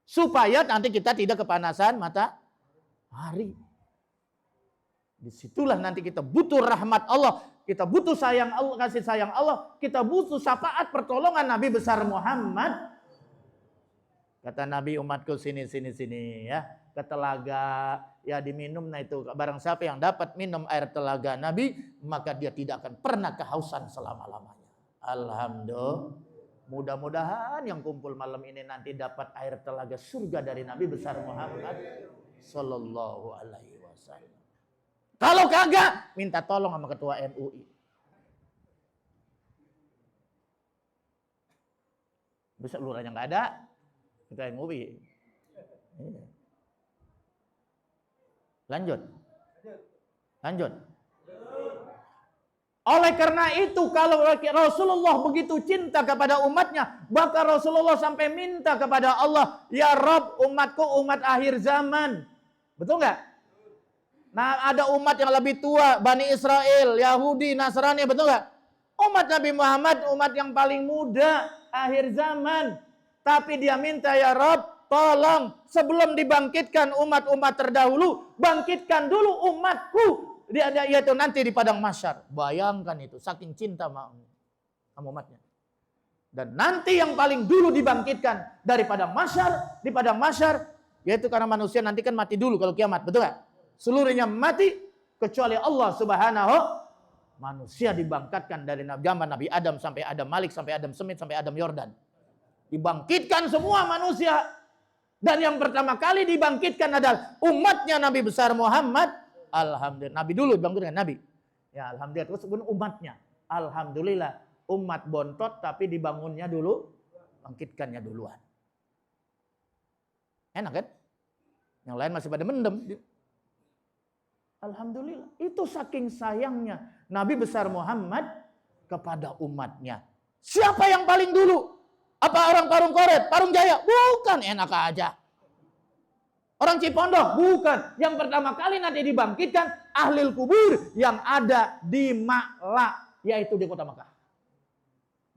Supaya nanti kita tidak kepanasan matahari. Disitulah nanti kita butuh rahmat Allah. Kita butuh sayang Allah, kasih sayang Allah. Kita butuh syafaat pertolongan Nabi besar Muhammad. Kata Nabi, umatku sini ya. Ke telaga, ya diminum. Nah itu barang siapa yang dapat minum air telaga Nabi, maka dia tidak akan pernah kehausan selama-lamanya. Alhamdulillah. Mudah-mudahan yang kumpul malam ini nanti dapat air telaga surga dari Nabi besar Muhammad sallallahu alaihi wasallam. Kalau kagak, minta tolong sama ketua MUI. Bisa lurahnya nggak ada, ketua MUI. Lanjut. Oleh karena itu kalau Rasulullah begitu cinta kepada umatnya, maka Rasulullah sampai minta kepada Allah, ya Rabb, umatku umat akhir zaman. Betul nggak? Nah ada umat yang lebih tua, Bani Israel, Yahudi, Nasrani, betul nggak? Umat Nabi Muhammad umat yang paling muda akhir zaman. Tapi dia minta, ya Rabb, tolong sebelum dibangkitkan umat-umat terdahulu, bangkitkan dulu umatku. Dia itu nanti di padang mahsyar. Bayangkan itu, saking cinta sama umatnya. Dan nanti yang paling dulu dibangkitkan daripada mahsyar, di padang mahsyar, yaitu karena manusia nanti kan mati dulu kalau kiamat, betul nggak? Seluruhnya mati kecuali Allah Subhanahu. Manusia dibangkitkan dari zaman Nabi Adam sampai Adam Malik, sampai Adam Semit, sampai Adam Yordan. Dibangkitkan semua manusia. Dan yang pertama kali dibangkitkan adalah umatnya Nabi besar Muhammad. Alhamdulillah. Nabi dulu dibangkitkan Nabi. Ya alhamdulillah. Terus umatnya. Alhamdulillah. Umat bontot tapi dibangunnya dulu. Bangkitkannya duluan. Enak kan? Yang lain masih pada mendem. Alhamdulillah. Itu saking sayangnya Nabi besar Muhammad kepada umatnya. Siapa yang paling dulu? Apa orang Parung Koret, Parung Jaya? Bukan, enak aja. Orang Cipondoh? Bukan. Yang pertama kali nanti dibangkitkan ahlil kubur yang ada di Ma'la, yaitu di kota Mekah.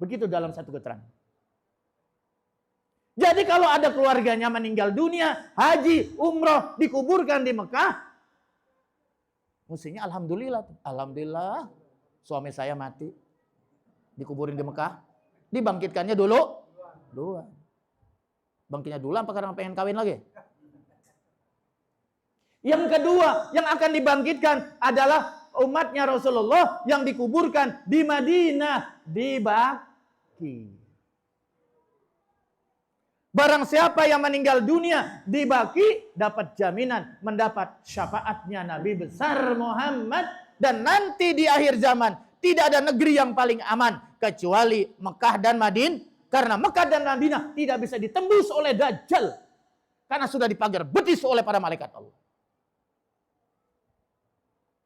Begitu dalam satu keterangan. Jadi kalau ada keluarganya meninggal dunia, haji, umroh, dikuburkan di Mekah, mestinya alhamdulillah. Alhamdulillah suami saya mati. Dikuburin di Mekah. Dibangkitkannya dulu. Bangkitnya dulu apa karena pengen kawin lagi? Yang kedua yang akan dibangkitkan adalah umatnya Rasulullah yang dikuburkan di Madinah. Di Baqi. Barang siapa yang meninggal dunia di Baqi dapat jaminan mendapat syafaatnya Nabi besar Muhammad. Dan nanti di akhir zaman tidak ada negeri yang paling aman kecuali Mekah dan Madinah. Karena Mekah dan Madinah tidak bisa ditembus oleh Dajjal. Karena sudah dipagar betis oleh para malaikat Allah.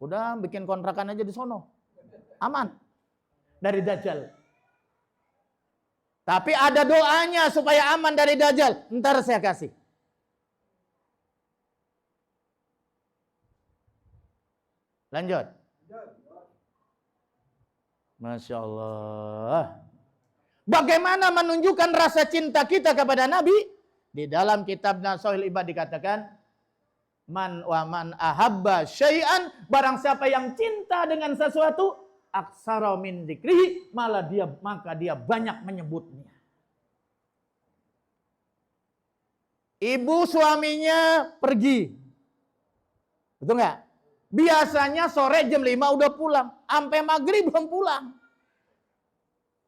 Udah bikin kontrakan aja di sono. Aman dari Dajjal. Tapi ada doanya supaya aman dari Dajjal. Ntar saya kasih. Lanjut. Masya Allah. Bagaimana menunjukkan rasa cinta kita kepada Nabi? Di dalam kitab Nashul Ibad dikatakan, Man ahabba syai'an, barang siapa yang cinta dengan sesuatu, aksara min dzikrihi, maka dia banyak menyebutnya. Ibu suaminya pergi. Betul nggak? Biasanya sore jam 5 udah pulang. Sampai maghrib belum pulang.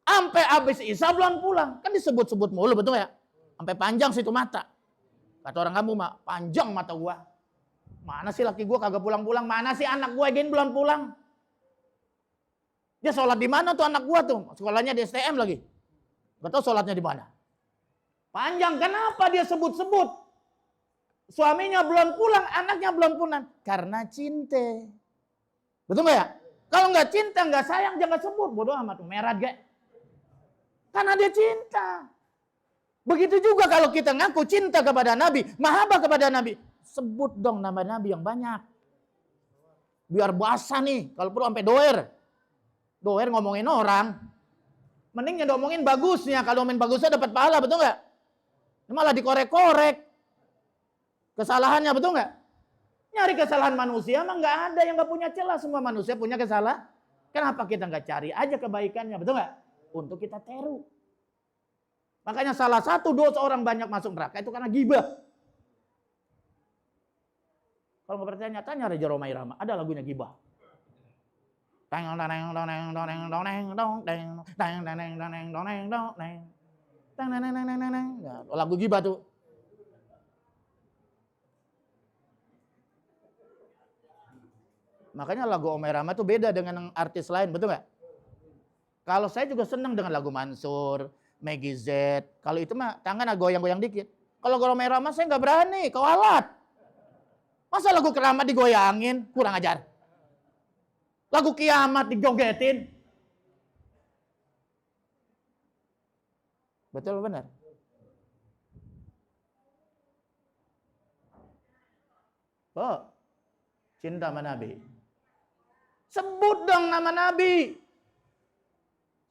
Sampai habis isya belum pulang. Kan disebut-sebut mulu, betul ya? Sampai panjang situ mata. Kata orang kamu, Mak, panjang mata gua. Mana sih laki gua kagak pulang-pulang? Mana sih anak gua gini belum pulang? Dia sholat di mana tuh anak gua tuh? Sekolahnya di STM lagi. Gak tahu sholatnya di mana. Panjang, kenapa dia sebut-sebut? Suaminya belum pulang, anaknya belum pulang. Karena cinta. Betul nggak ya? Kalau nggak cinta, nggak sayang, jangan sebut. Bodoh amat, merat gak? Karena dia cinta. Begitu juga kalau kita ngaku cinta kepada Nabi, mahabbah kepada Nabi, sebut dong nama Nabi yang banyak. Biar basah nih, kalau perlu sampai doer. Doer ngomongin orang. Mending ngomongin bagusnya, kalau ngomongin bagusnya dapat pahala, betul nggak? Malah dikorek-korek. Kesalahannya, betul nggak? Nyari kesalahan manusia mah nggak ada yang nggak punya celah. Semua manusia punya kesalahan. Kenapa kita nggak cari aja kebaikannya, betul nggak? Untuk kita teru. Makanya salah satu dosa orang banyak masuk neraka itu karena ghibah. Kalau nggak percaya, tanya Raja Roma Irama. Ada lagunya ghibah. Lagu ghibah tuh. Makanya lagu Roma Irama tuh beda dengan artis lain, betul nggak? Kalau saya juga senang dengan lagu Mansur, Meggy Z. Kalau itu mah tangan goyang-goyang dikit. Kalau Roma Irama saya nggak berani, kewalat. Masa lagu Keramat digoyangin? Kurang ajar. Lagu Kiamat dijogetin. Betul benar? Oh, cinta sama Nabi. Sebut dong nama Nabi.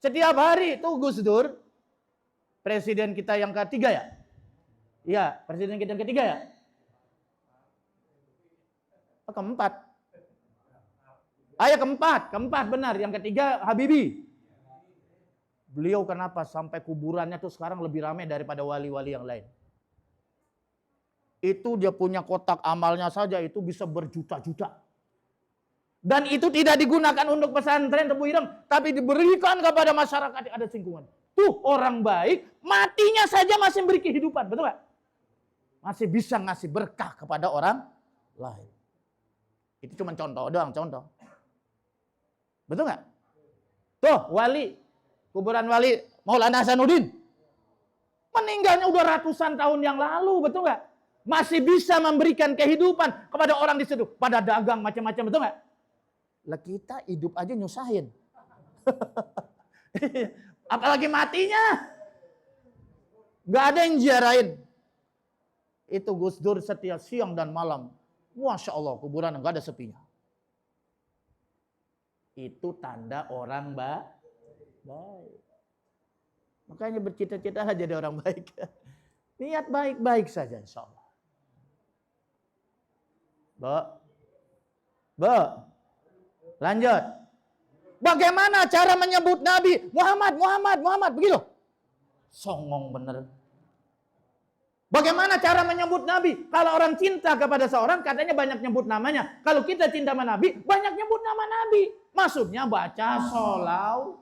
Setiap hari itu Gus Dur, presiden kita yang ketiga ya? Iya, presiden kita yang ketiga ya? Oh, keempat. Ya keempat benar. Yang ketiga Habibie. Beliau kenapa sampai kuburannya tuh sekarang lebih ramai daripada wali-wali yang lain. Itu dia punya kotak amalnya saja itu bisa berjuta-juta. Dan itu tidak digunakan untuk pesantren Tebu Ireng, tapi diberikan kepada masyarakat yang ada lingkungan. Tuh orang baik, matinya saja masih beri kehidupan, betul gak? Masih bisa ngasih berkah kepada orang lain. Itu cuma contoh doang, contoh. Betul gak? Tuh wali, kuburan wali Maulana Hasanuddin. Meninggalnya udah ratusan tahun yang lalu, betul gak? Masih bisa memberikan kehidupan kepada orang di situ. Pada dagang macam-macam, betul gak? Lah kita hidup aja nyusahin. Apalagi matinya. Gak ada yang ziarahin. Itu Gus Dur setiap siang dan malam. Masya Allah, kuburan gak ada sepinya. Itu tanda orang baik. Makanya bercita-cita jadi orang baik. Niat baik-baik saja insya Allah. Bu, lanjut. Bagaimana cara menyebut Nabi? Muhammad, begitu. Songong bener. Bagaimana cara menyebut Nabi? Kalau orang cinta kepada seorang, katanya banyak nyebut namanya. Kalau kita cinta sama Nabi, banyak nyebut nama Nabi. Maksudnya baca sholawat.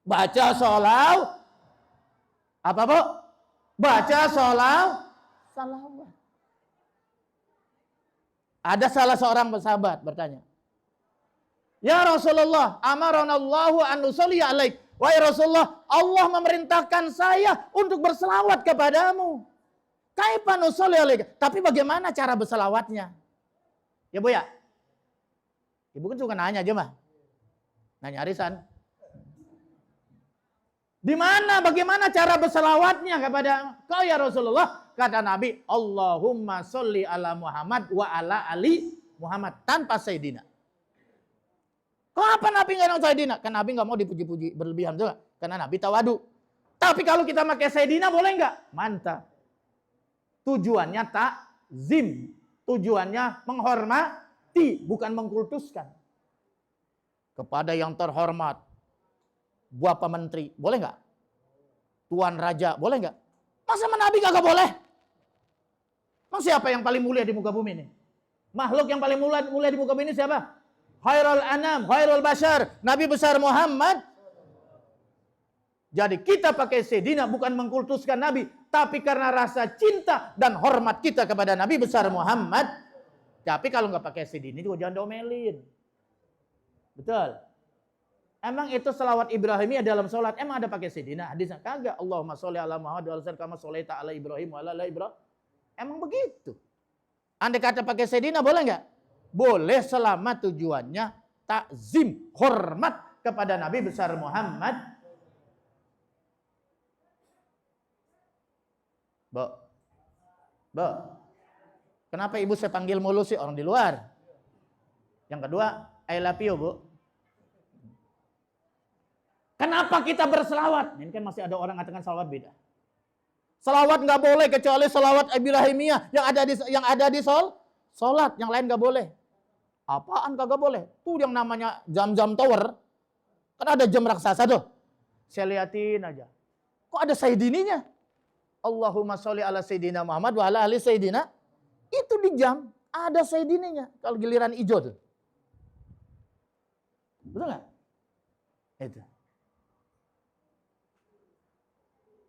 Baca sholawat. Apa bu? Baca sholawat. Ada salah seorang sahabat bertanya, ya Rasulullah, amaranallahu an nusalli alaik. Wahai Rasulullah, Allah memerintahkan saya untuk berselawat kepadamu. Kaifa nusalli alaik? Tapi bagaimana cara berselawatnya? Ya Bu ya? Ibu kan suka nanya aja mah. Nanya arisan. Di mana bagaimana cara berselawatnya kepada kau ya Rasulullah? Kata Nabi, Allahumma sholli ala Muhammad wa ala ali Muhammad. Tanpa Sayyidina. Kenapa Nabi nggak mau Sayyidina? Karena Nabi nggak mau dipuji-puji berlebihan juga. Karena Nabi tawadu. Tapi kalau kita pakai Sayyidina boleh nggak? Mantap. Tujuannya takzim. Tujuannya menghormati, bukan mengkultuskan. Kepada yang terhormat. Bapak Menteri, boleh nggak? Tuan Raja, boleh nggak? Masa Nabi kagak boleh? Emang siapa yang paling mulia di muka bumi ini? Makhluk yang paling mulia di muka bumi ini siapa? Khairul anam, khairul bashar, Nabi besar Muhammad. Jadi kita pakai Sayyidina bukan mengkultuskan Nabi, tapi karena rasa cinta dan hormat kita kepada Nabi besar Muhammad. Tapi kalau nggak pakai Sayyidina juga jangan domelin. Betul. Emang itu selawat Ibrahimiyah dalam sholat emang ada pakai Sayyidina? Hadisnya kagak. Allahumma sholli ala Muhammad wa ala kama sholaita ala Ibrahim wa ala Ibrahim. Emang begitu. Andai kata pakai Sayyidina boleh nggak? Boleh selama tujuannya takzim, hormat kepada Nabi besar Muhammad. Bu. Kenapa ibu saya panggil mulu sih orang di luar? Yang kedua, I love you, Bu. Kenapa kita berselawat? Ini kan masih ada orang mengatakan selawat beda. Selawat nggak boleh kecuali selawat Ibrahimiyah yang ada di sholat, yang lain nggak boleh. Apaan kagak boleh? Tuh yang namanya jam-jam tower, kan ada jam raksasa tuh. Saya liatin aja. Kok ada Sayyidininya? Allahumma sholli ala Sayyidina Muhammad wa ala ali Sayyidina. Itu di jam ada Sayyidininya. Kalau giliran hijau tuh. Betul nggak? Itu.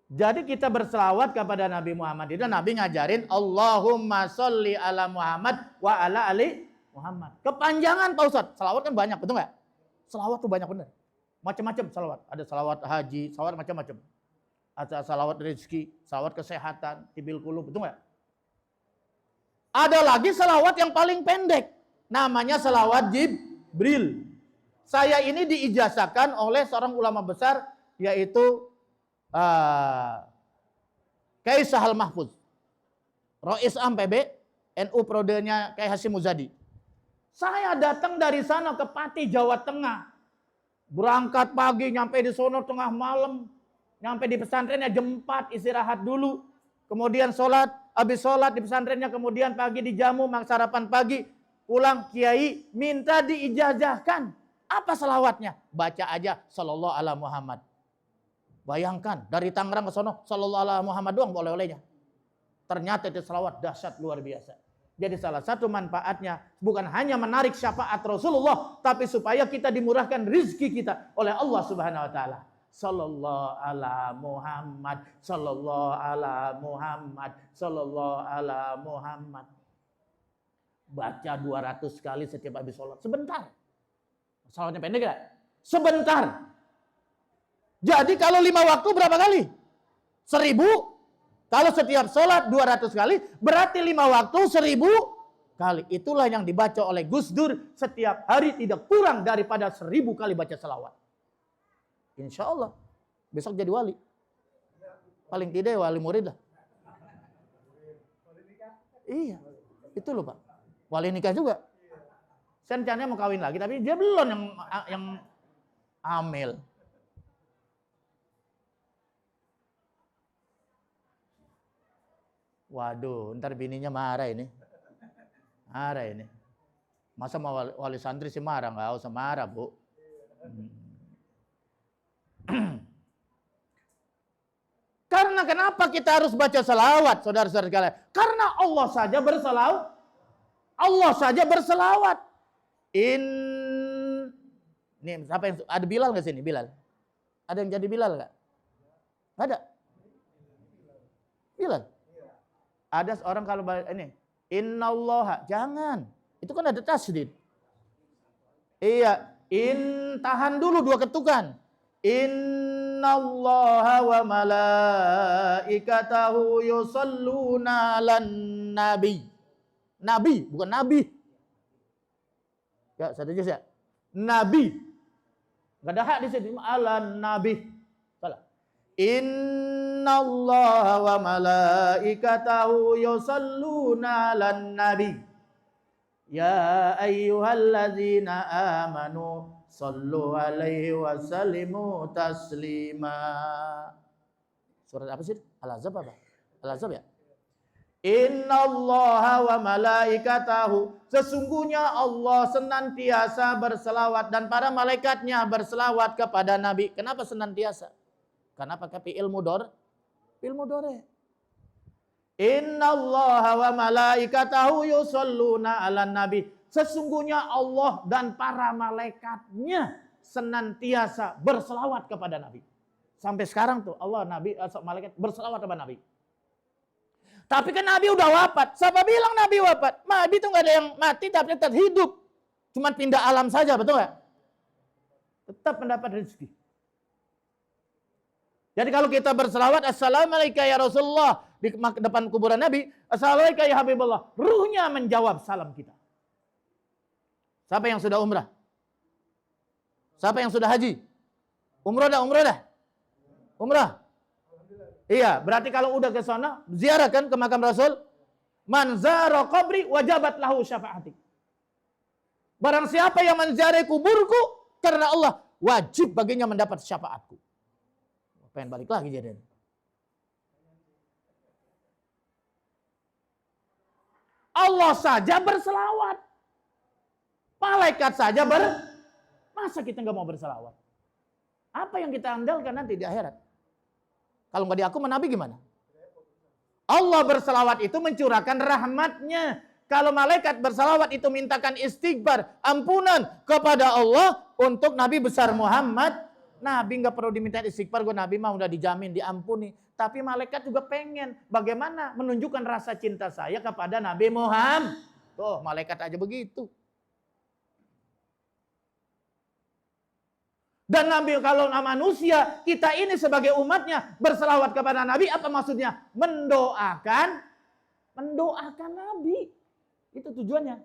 Jadi kita berselawat kepada Nabi Muhammad itu Nabi ngajarin Allahumma sholli ala Muhammad wa ala ali Muhammad. Kepanjangan Pak Ustadz. Selawat kan banyak, betul nggak? Selawat tuh banyak bener. Macam-macam selawat. Ada selawat haji, selawat macam-macam. Ada selawat rezeki, selawat kesehatan, tibil qulub, betul nggak? Ada lagi selawat yang paling pendek. Namanya selawat Jibril. Saya ini diijazahkan oleh seorang ulama besar yaitu Kiai Sahal Mahfuz, Rois Am PB, NU Prodenya Kiai Hasyim Muzadi. Saya datang dari sana ke Pati, Jawa Tengah. Berangkat pagi, nyampe di sono tengah malam. Nyampe di pesantrennya jam 4, istirahat dulu. Kemudian sholat, habis sholat di pesantrennya, kemudian pagi dijamu, sarapan pagi. Pulang Kiai minta diijazahkan. Apa selawatnya? Baca aja sallallahu ala Muhammad. Bayangkan dari Tangerang ke sono sallallahu ala Muhammad doang oleh-olehnya. Ternyata itu selawat dahsyat luar biasa. Jadi salah satu manfaatnya bukan hanya menarik syafaat Rasulullah, tapi supaya kita dimurahkan rizki kita oleh Allah Subhanahu wa taala. Sallallahu ala Muhammad, sallallahu ala Muhammad, sallallahu ala Muhammad. Baca 200 kali setiap habis sholat. Sebentar. Salawatnya pendek gak? Sebentar. Jadi kalau 5 waktu berapa kali? 1000. Kalau setiap sholat 200 kali, berarti 5 waktu 1000 kali. Itulah yang dibaca oleh Gus Dur setiap hari, tidak kurang daripada 1000 kali baca selawat. Insya Allah besok jadi wali. Paling tidak wali murid lah. Iya, itu loh Pak. Wali nikah juga. Saya rencananya mau kawin lagi, tapi dia belum yang hamil. Waduh, ntar bininya marah ini. Marah ini. Masa mau wali santri sih marah? Nggak usah marah, Bu. Karena kenapa kita harus baca selawat, saudara-saudara sekalian? Karena Allah saja berselawat. Allah saja berselawat. Nih, siapa yang ada Bilal nggak sini? Bilal. Ada yang jadi Bilal nggak? Ada. Bilal. Ada seorang kalau ini, innallaha, jangan. Itu kan ada tasdid. Iya, tahan dulu 2 ketukan. Innallaha wa malaikatahu yusalluna 'alan nabi. Nabi, bukan nabi. Ya, setuju ya? Nabi. Enggak ada hak di sini, 'alan nabi. Salah. Innallaha wa malaikatahu yusalluna 'alan nabi. Ya ayyuhalladzina amanu sallu alaihi wa sallimu taslima. Surat apa sih? Al-Ahzab apa? Al-Ahzab ya? Innallaha wa malaikatahu, sesungguhnya Allah senantiasa berselawat dan para malaikatnya berselawat kepada Nabi. Kenapa senantiasa? Karena pakai fi'il mudhari. Innallaha wa malaikatahu yusalluna 'alan nabi. Sesungguhnya Allah dan para malaikatnya senantiasa berselawat kepada Nabi. Sampai sekarang tuh Allah, Nabi, malaikat berselawat kepada Nabi. Tapi kan Nabi udah wafat. Siapa bilang Nabi wafat? Nabi itu nggak ada yang mati tapi tetap hidup. Cuma pindah alam saja, betul nggak? Tetap mendapat rezeki. Jadi kalau kita berselawat, Assalamualaikum ya Rasulullah, di depan kuburan Nabi, Assalamualaikum ya Habibullah, ruhnya menjawab salam kita. Siapa yang sudah umrah? Siapa yang sudah haji? Umrah dah. Umrah. Iya, berarti kalau udah ke sana, ziarah kan ke makam Rasul. Man zara qabri wajabat lahu syafaati. Barang siapa yang menziarahi kuburku, karena Allah wajib baginya mendapat syafaatku. Pengen balik lagi jadi. Allah saja berselawat. Malaikat saja masa kita nggak mau berselawat? Apa yang kita andalkan nanti di akhirat? Kalau nggak di aku, Nabi gimana? Allah berselawat itu mencurahkan rahmatnya. Kalau malaikat berselawat itu mintakan istighfar, ampunan kepada Allah untuk Nabi besar Muhammad. Nabi nggak perlu diminta istighfar, Nabi mah udah dijamin diampuni. Tapi malaikat juga pengen bagaimana menunjukkan rasa cinta saya kepada Nabi Muhammad. Tuh, malaikat aja begitu. Dan Nabi, kalau manusia, kita ini sebagai umatnya berselawat kepada Nabi, apa maksudnya? Mendoakan Nabi. Itu tujuannya.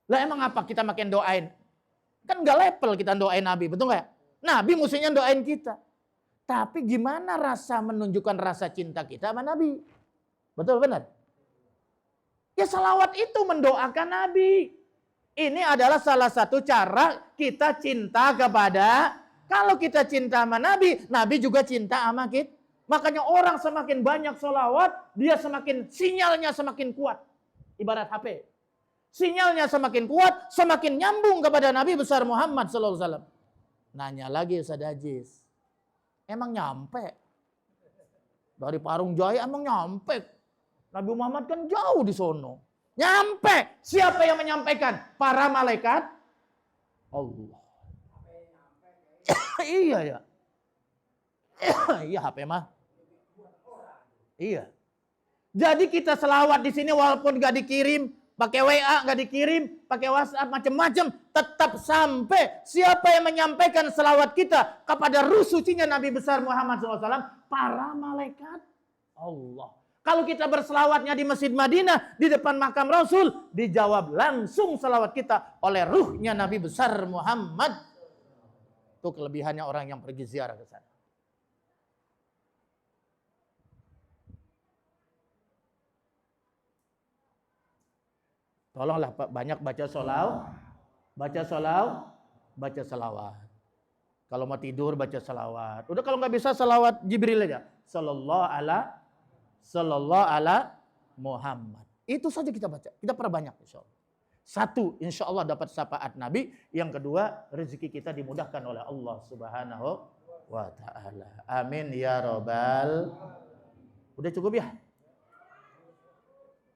Lah emang apa kita makin doain? Kan gak level kita doain Nabi, betul gak? Nabi mestinya doain kita. Tapi gimana rasa menunjukkan rasa cinta kita sama Nabi? Betul, benar? Ya selawat itu mendoakan Nabi. Ini adalah salah satu cara kita cinta kepada, kalau kita cinta sama Nabi, Nabi juga cinta sama kita. Makanya orang semakin banyak sholawat, dia semakin sinyalnya semakin kuat. Ibarat HP. Sinyalnya semakin kuat, semakin nyambung kepada Nabi besar Muhammad sallallahu alaihi wasallam. Nanya lagi Ustaz Aziz, emang nyampe? Dari Parung Jaya emang nyampe? Nabi Muhammad kan jauh di sono. Nyampe. Siapa yang menyampaikan? Para malaikat Allah. Iya ya. Iya HP mah. Iya. Jadi kita selawat di sini walaupun gak dikirim, pakai WA gak dikirim, pakai WhatsApp macam-macam, tetap sampai. Siapa yang menyampaikan selawat kita kepada ruh sucinya Nabi besar Muhammad SAW? Para malaikat Allah. Kalau kita berselawatnya di Masjid Madinah, di depan makam Rasul, dijawab langsung selawat kita oleh ruhnya Nabi besar Muhammad. Itu kelebihannya orang yang pergi ziarah ke sana. Tolonglah banyak baca selawat. Kalau mau tidur baca selawat. Udah kalau nggak bisa selawat Jibril aja. Sallallahu ala Muhammad. Itu saja kita baca. Kita perbanyak insya Allah. Satu, insya Allah dapat syafaat Nabi. Yang kedua, rezeki kita dimudahkan oleh Allah Subhanahu wa ta'ala. Amin ya robbal. Udah cukup ya?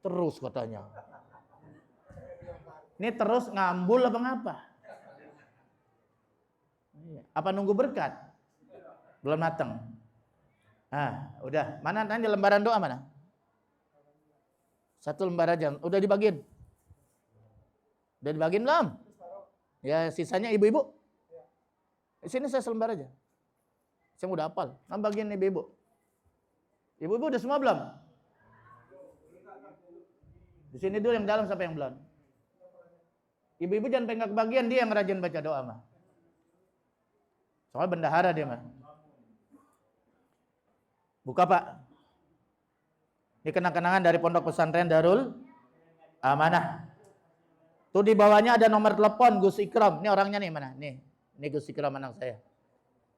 Terus katanya. Ini terus ngambul apa ngapa? Apa nunggu berkat? Belum matang. Udah. Mana tadi lembaran doa mana? Satu lembar aja. Udah dibagiin? Udah dibagiin belum? Ya sisanya ibu-ibu. Di sini saya selembar aja. Saya udah hafal. Kan bagian ibu-ibu. Ibu-ibu udah semua belum? Di sini dulu yang dalam sampai yang belum. Ibu-ibu jangan pengen kebagian, dia yang rajin baca doa mah. Soal bendahara dia mah. Buka Pak. Ini kenang-kenangan dari Pondok Pesantren Darul Amanah. Tuh di bawahnya ada nomor telepon Gus Ikram. Ini orangnya nih mana? Nih Gus Ikram anak saya.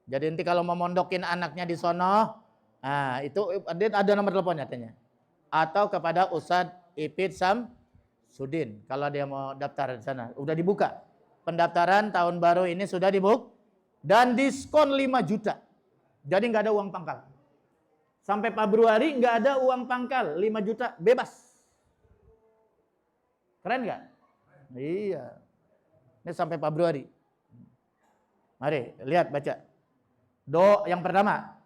Jadi nanti kalau mau mondokin anaknya di sono, itu ada nomor teleponnya katanya. Atau kepada Ustadz Ipit Sudin, kalau dia mau daftar di sana, udah dibuka. Pendaftaran tahun baru ini sudah dibuka dan diskon 5 juta. Jadi nggak ada uang pangkal. Sampai Februari nggak ada uang pangkal, 5 juta bebas. Keren nggak? Iya. Ini sampai Februari. Mari lihat baca. Doa yang pertama.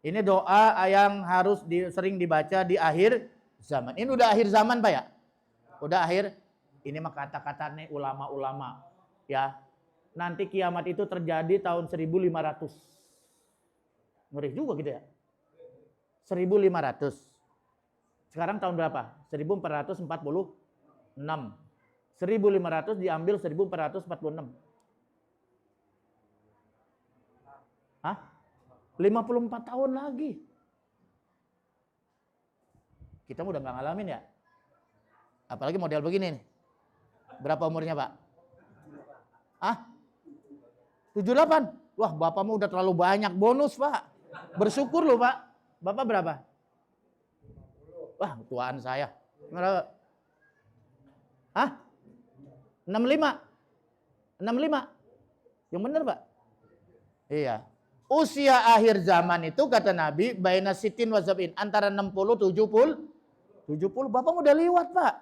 Ini doa yang harus sering dibaca di akhir zaman. Ini udah akhir zaman Pak ya? Udah akhir, ini mah kata-kata nih ulama-ulama ya. Nanti kiamat itu terjadi tahun 1500. Ngeri juga gitu ya. 1500. Sekarang tahun berapa? 1446. 1500 diambil 1446. Hah? 54 tahun lagi. Kita udah nggak ngalamin ya. Apalagi model begini nih. Berapa umurnya Pak? 78? Wah bapakmu udah terlalu banyak bonus Pak. Bersyukur loh Pak. Bapak berapa? Wah tuaan saya. Berapa? 65? 65? Yang bener Pak? Iya. Usia akhir zaman itu kata Nabi baina sitin wa sab'in, antara 60 70. Bapak udah liwat Pak.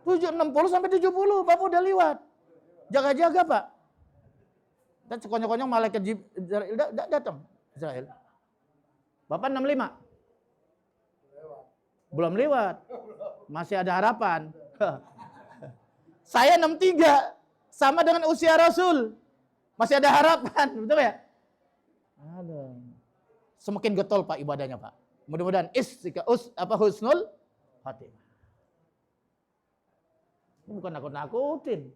60 sampai 70 Bapak udah liwat. Jaga-jaga Pak. Dan sekonyong-konyong malaikat Jibril datang Israel. Bapak 65. Belum lewat. Masih ada harapan. Saya 63. Sama dengan usia Rasul. Masih ada harapan. Betul ya? Aduh. Semakin getol Pak ibadahnya Pak. Mudah-mudahan husnul khatimah. Ini bukan nakut-nakutin.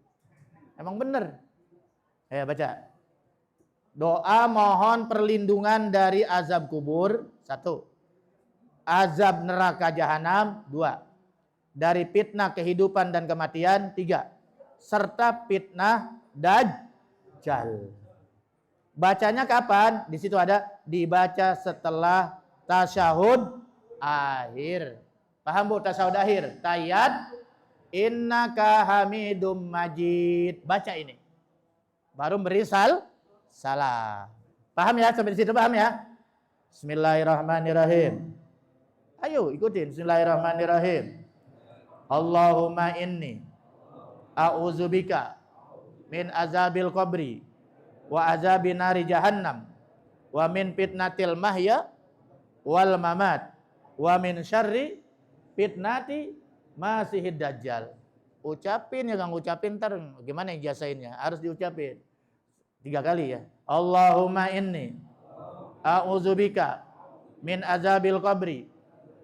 Emang bener. Baca. Doa mohon perlindungan dari azab kubur. 1. Azab neraka jahanam. 2. Dari fitnah kehidupan dan kematian. 3. Serta fitnah Dajjal. Bacanya kapan? Di situ ada dibaca setelah tasyahud akhir. Paham Bu tasyahud akhir? Tayyat, innaka hamidum majid. Baca ini. Baru beri salam. Paham ya? Sampai di situ paham ya? Bismillahirrahmanirrahim. Ayo ikutin. Bismillahirrahmanirrahim. Allahumma inni a'udzubika min azabil qabri wa azabi nari jahannam wa min fitnatil mahya wal mamat wa min syarri fitnati masihid dajjal. Ucapin ya, Kang, ucapin ntar gimana ijazahinnya? Harus diucapin 3 kali ya. Allahumma inni a'udzubika min azabil qabri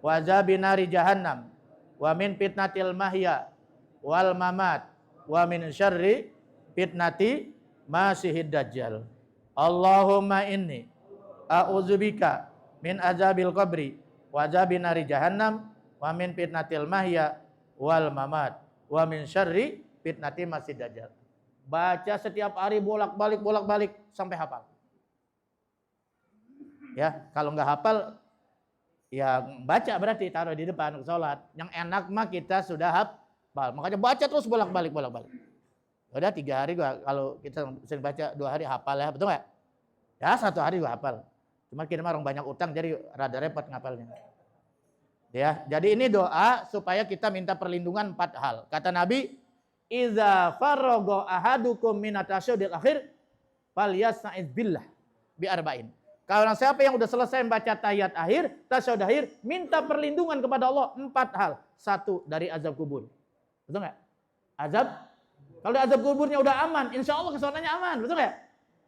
wa azabi nari jahannam wa min fitnatil mahya wal mamat wa min syarri fitnati masihid dajjal. Allahumma inni a'udzubika min azabil qabri wa azabi nari jahannam wa min fitnatil mahya wal mamat wa min syarri fitnati masihid dajjal. Baca setiap hari bolak-balik sampai hafal. Ya, kalau nggak hafal ya baca berarti taruh di depan sholat. Yang enak mah kita sudah hafal. Makanya baca terus bolak-balik. Udah 3 hari gua, kalau kita sering baca 2 hari hafal ya, betul nggak? Ya 1 hari gua hafal. Cuma kita orang banyak utang jadi rada repot ngapalnya. Ya, jadi ini doa supaya kita minta perlindungan 4 hal. Kata Nabi, "Iza faragha ahadukum minat tasyahudil akhir falyastaiz billah bi arba'in." Kalau siapa yang udah selesai membaca tahiyat akhir, tasyahud akhir, minta perlindungan kepada Allah 4 hal. 1 dari azab kubur. Betul nggak? Kalau azab kuburnya udah aman, insya Allah kesorannya aman. Betul nggak?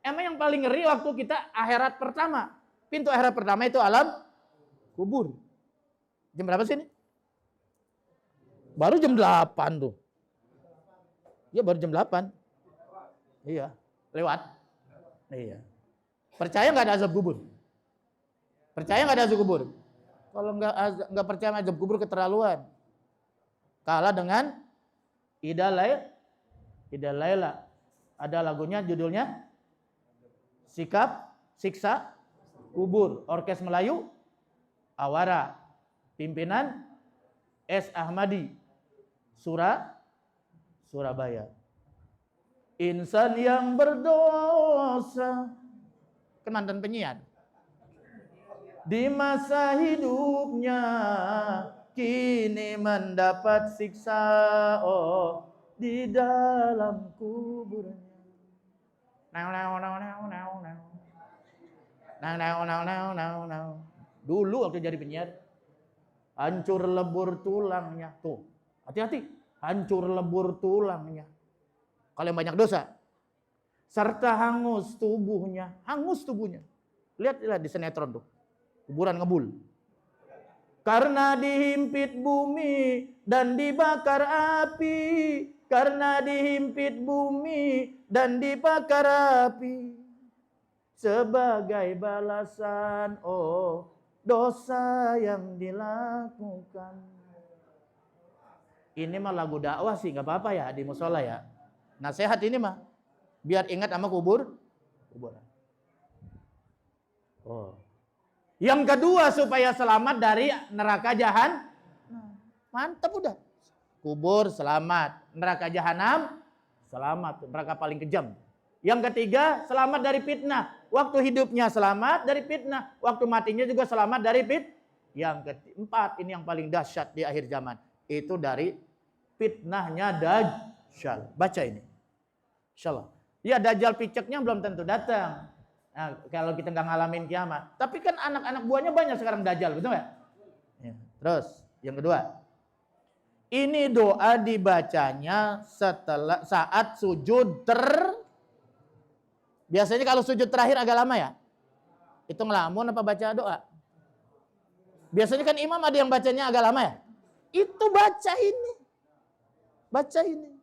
Emang yang paling ngeri waktu kita akhirat pertama. Pintu akhirat pertama itu alam kubur. Jam berapa sih ini? Baru jam 8 tuh. Ya baru jam 8. Iya, lewat. Iya. Percaya nggak ada azab kubur? Percaya nggak ada azab kubur? Kalau nggak percaya azab kubur keterlaluan. Kalah dengan Ida Laila. Ada lagunya judulnya Siksa Kubur. Orkes Melayu Awara. Pimpinan S. Ahmadi. Surabaya. Insan yang berdosa. Kan mantan penyiar. Di masa hidupnya kini mendapat siksa di dalam kuburnya. Dulu waktu jadi penyiar, hancur lebur tulangnya. Tuh, hati-hati. Hancur lebur tulangnya. Kalau yang banyak dosa. Serta hangus tubuhnya. Lihat di sinetron tuh. Kuburan ngebul. Karena dihimpit bumi dan dibakar api. Karena dihimpit bumi dan dibakar api. Sebagai balasan dosa yang dilakukan. Ini mah lagu dakwah sih, nggak apa-apa ya di musola ya. Nasihat ini mah biar ingat sama kuburan. Yang kedua supaya selamat dari neraka jahanam. Mantap udah. Kubur selamat, neraka jahanam selamat, neraka paling kejam. Yang ketiga selamat dari fitnah. Waktu hidupnya selamat dari fitnah, waktu matinya juga selamat dari fitnah. Yang keempat ini yang paling dahsyat di akhir zaman. Itu dari fitnahnya Dajjal. Baca ini. Insyaallah. Ya Dajjal piceknya belum tentu datang. Nah, kalau kita nggak ngalamin kiamat. Tapi kan anak-anak buahnya banyak sekarang Dajjal, betul nggak? Ya. Terus yang kedua. Ini doa dibacanya saat sujud Biasanya kalau sujud terakhir agak lama ya. Itu ngelamun apa baca doa? Biasanya kan imam ada yang bacanya agak lama ya. Itu baca ini.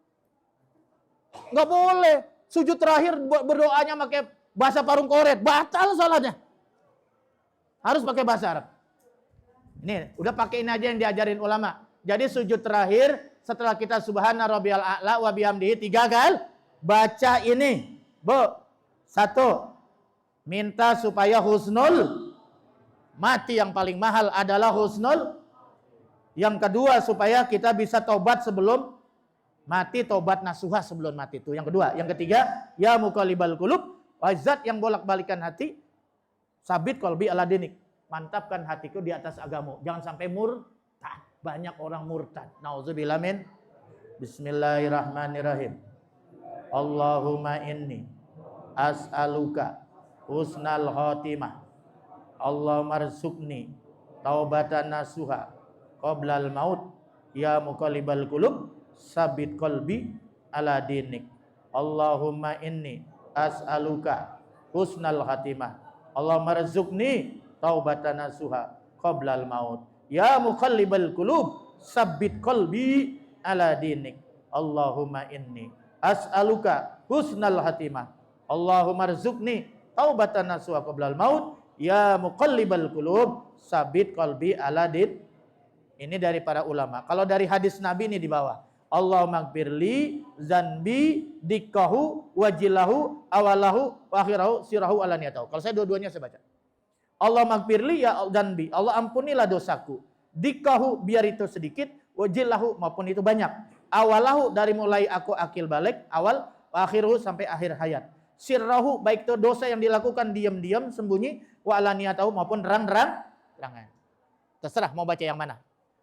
Nggak boleh. Sujud terakhir berdoanya pakai bahasa parung koret. Batal salatnya. Harus pakai bahasa Arab. Ini udah pakai ini aja yang diajarin ulama. Jadi sujud terakhir setelah kita subhana rabbiyal a'la wa bihamdihi 3 kali. Baca ini. 1. Minta supaya husnul. Mati yang paling mahal adalah husnul. Yang kedua supaya kita bisa tobat sebelum Mati tobat nasuha sebelum mati itu. Yang kedua, yang ketiga, ya muqallibal qulub, wazat yang bolak-balikan hati, sabit qalbi ala dinik. Mantapkan hatiku di atas agamu. Jangan sampai murtad. Banyak orang murtad. Nauzubillah min. Bismillahirrahmanirrahim. Allahumma inni as'aluka husnal khotimah. Allahumma rzuqni taubatan nasuha qoblal maut. Ya muqallibal qulub, sabit qalbi ala dinik. Allahumma inni as'aluka husnal khatimah. Allahumma rzuqni taubatan nasuha qoblal maut. Ya muqallibal qulub, sabit qalbi ala dinik. Allahumma inni as'aluka husnal khatimah. Allahumma rzuqni taubatan nasuha qoblal maut. Ya muqallibal qulub, sabit qalbi ala dinik. Ini dari para ulama. Kalau dari hadis Nabi ini di bawah. Allahumma gfirli zanbi dikkahu wajilahu awalahu wa akhirahu sirahu alaniyatahu. Kalau saya dua-duanya saya baca. Allahumma gfirli ya zanbi. Allah ampunilah dosaku. Dikkahu biar itu sedikit, wajilahu maupun itu banyak. Awalahu dari mulai aku akil balik awal, wa akhiruhu sampai akhir hayat. Sirrahu baik itu dosa yang dilakukan diam-diam sembunyi, wa alaniyatahu maupun terang-terangan. Terserah mau baca yang mana.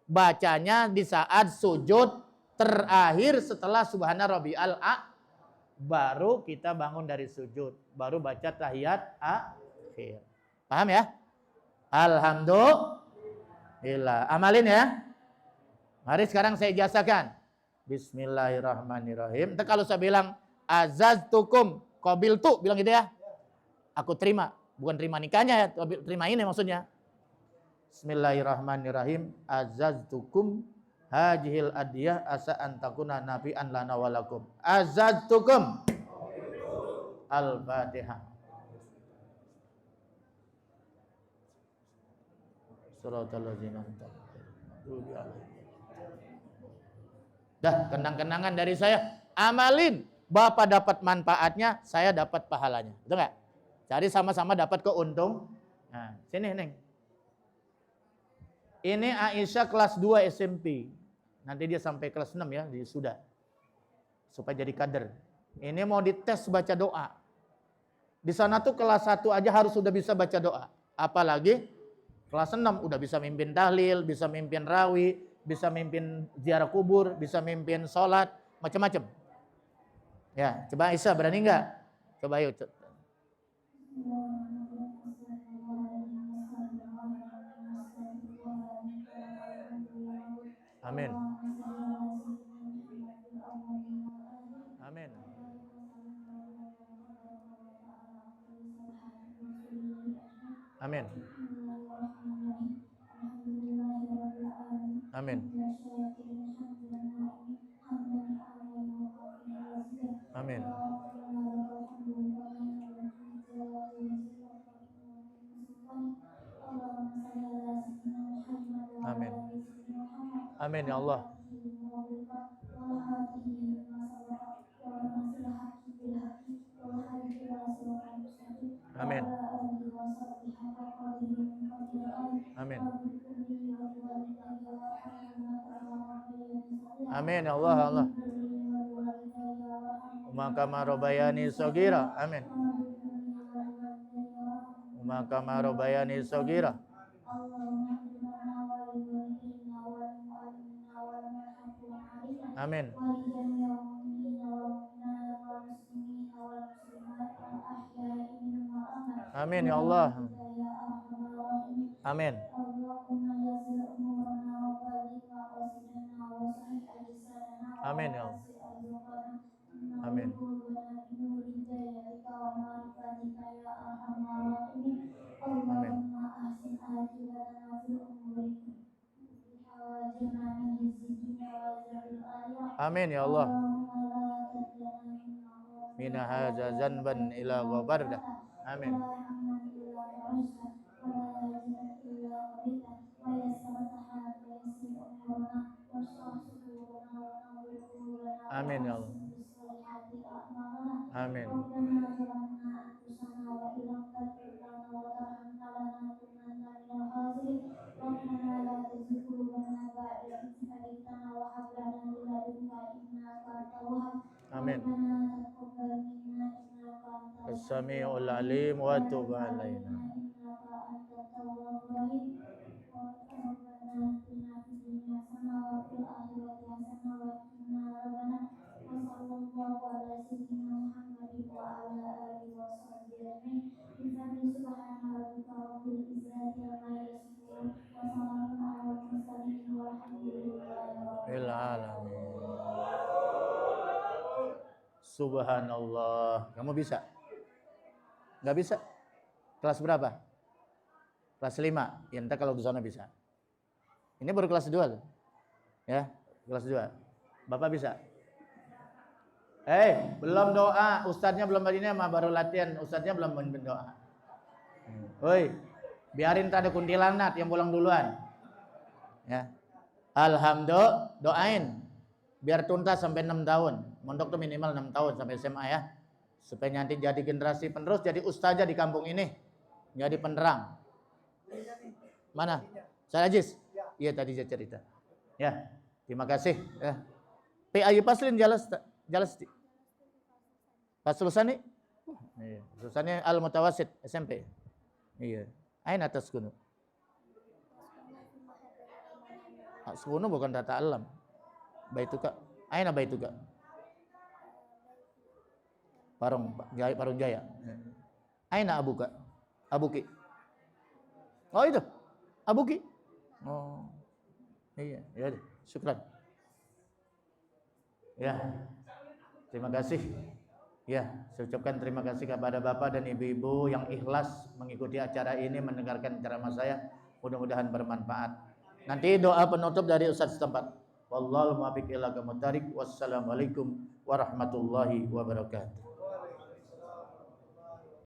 Bacanya di saat sujud terakhir setelah subhana rabbiyal a'la. Baru kita bangun dari sujud, baru baca tahiyat akhir. Paham ya? Alhamdulillah. Amalin ya. Mari sekarang saya ijazakan. Bismillahirrahmanirrahim. Kalau saya bilang azaztukum qabiltu, bilang gitu ya. Aku terima, bukan terima nikahnya ya, terima ini maksudnya. Bismillahirrahmanirrahim. Azaztukum hajihil adiyah asa antakuna nafi'an lana walakum. Azaztukum. Al-Fatihah. Suratul ladzina dah, kenang-kenangan dari saya. Amalin. Bapak dapat manfaatnya, saya dapat pahalanya. Betul nggak? Cari sama-sama dapat keuntung. Nah, sini Neng. Ini Aisyah kelas 2 SMP. Nanti dia sampai kelas 6 ya, sudah. Supaya jadi kader. Ini mau dites baca doa. Di sana tuh kelas 1 aja harus sudah bisa baca doa. Apalagi kelas 6 udah bisa mimpin tahlil, bisa mimpin rawi, bisa mimpin ziarah kubur, bisa mimpin sholat, macam-macam. Ya, coba Aisyah berani nggak? Coba yuk. Amin. Amin. Amin. Amin. Amin. Amin. Amin ya Allah. Amin. Amin. Amin ya Allah, Allah. Maka marobayani sogira. Amin. Maka marobayani sogira. Amin. Amin ya Allah. Amin. Amin ya Allah. Amin. Amin. Amin ya Allah. Mina hadza zanban ila ghafarda. Amin. Amin ya Allah. Amin. Amin. As-Sami'ul Alim wa tub alaina. Subhanallah. Kamu bisa? Nggak bisa? Kelas berapa? Kelas 5. Ya, entah kalau di sana bisa. Ini baru kelas 2 loh. Ya, kelas 2. Bapak bisa? Belum doa. Ustadznya belum ini mah baru latihan. Ustadznya belum berdoa. Woi, biarin tak ada kuntilanak yang pulang duluan. Ya. Alhamdulillah, doain biar tuntas sampai 6 tahun. Mondok tuh minimal 6 tahun sampai SMA ya. Supaya nanti jadi generasi penerus, jadi ustazah di kampung ini. Jadi penerang. Mana? Saya Ajis? Iya tadi saya cerita. Ya, terima kasih. Ya. PAI Paslin jelas. Pas Lusani? Iya. Lusani Al-Mutawasid SMP. Iya. Ain atas gunung. Sekuno bukan tata alam. Baituka. Aina baituka. Parung Jaya. Aina abuka. Abuki. Oh itu. Abuki. Oh. Iya, ya. Syukran. Ya. Terima kasih. Ya, saya ucapkan terima kasih kepada Bapak dan Ibu-ibu yang ikhlas mengikuti acara ini, mendengarkan ceramah saya. Mudah-mudahan bermanfaat. Nanti doa penutup dari Ustaz setempat. Wallahu muwaffiq ila aqwamit thoriq. Wassalamualaikum warahmatullahi wabarakatuh.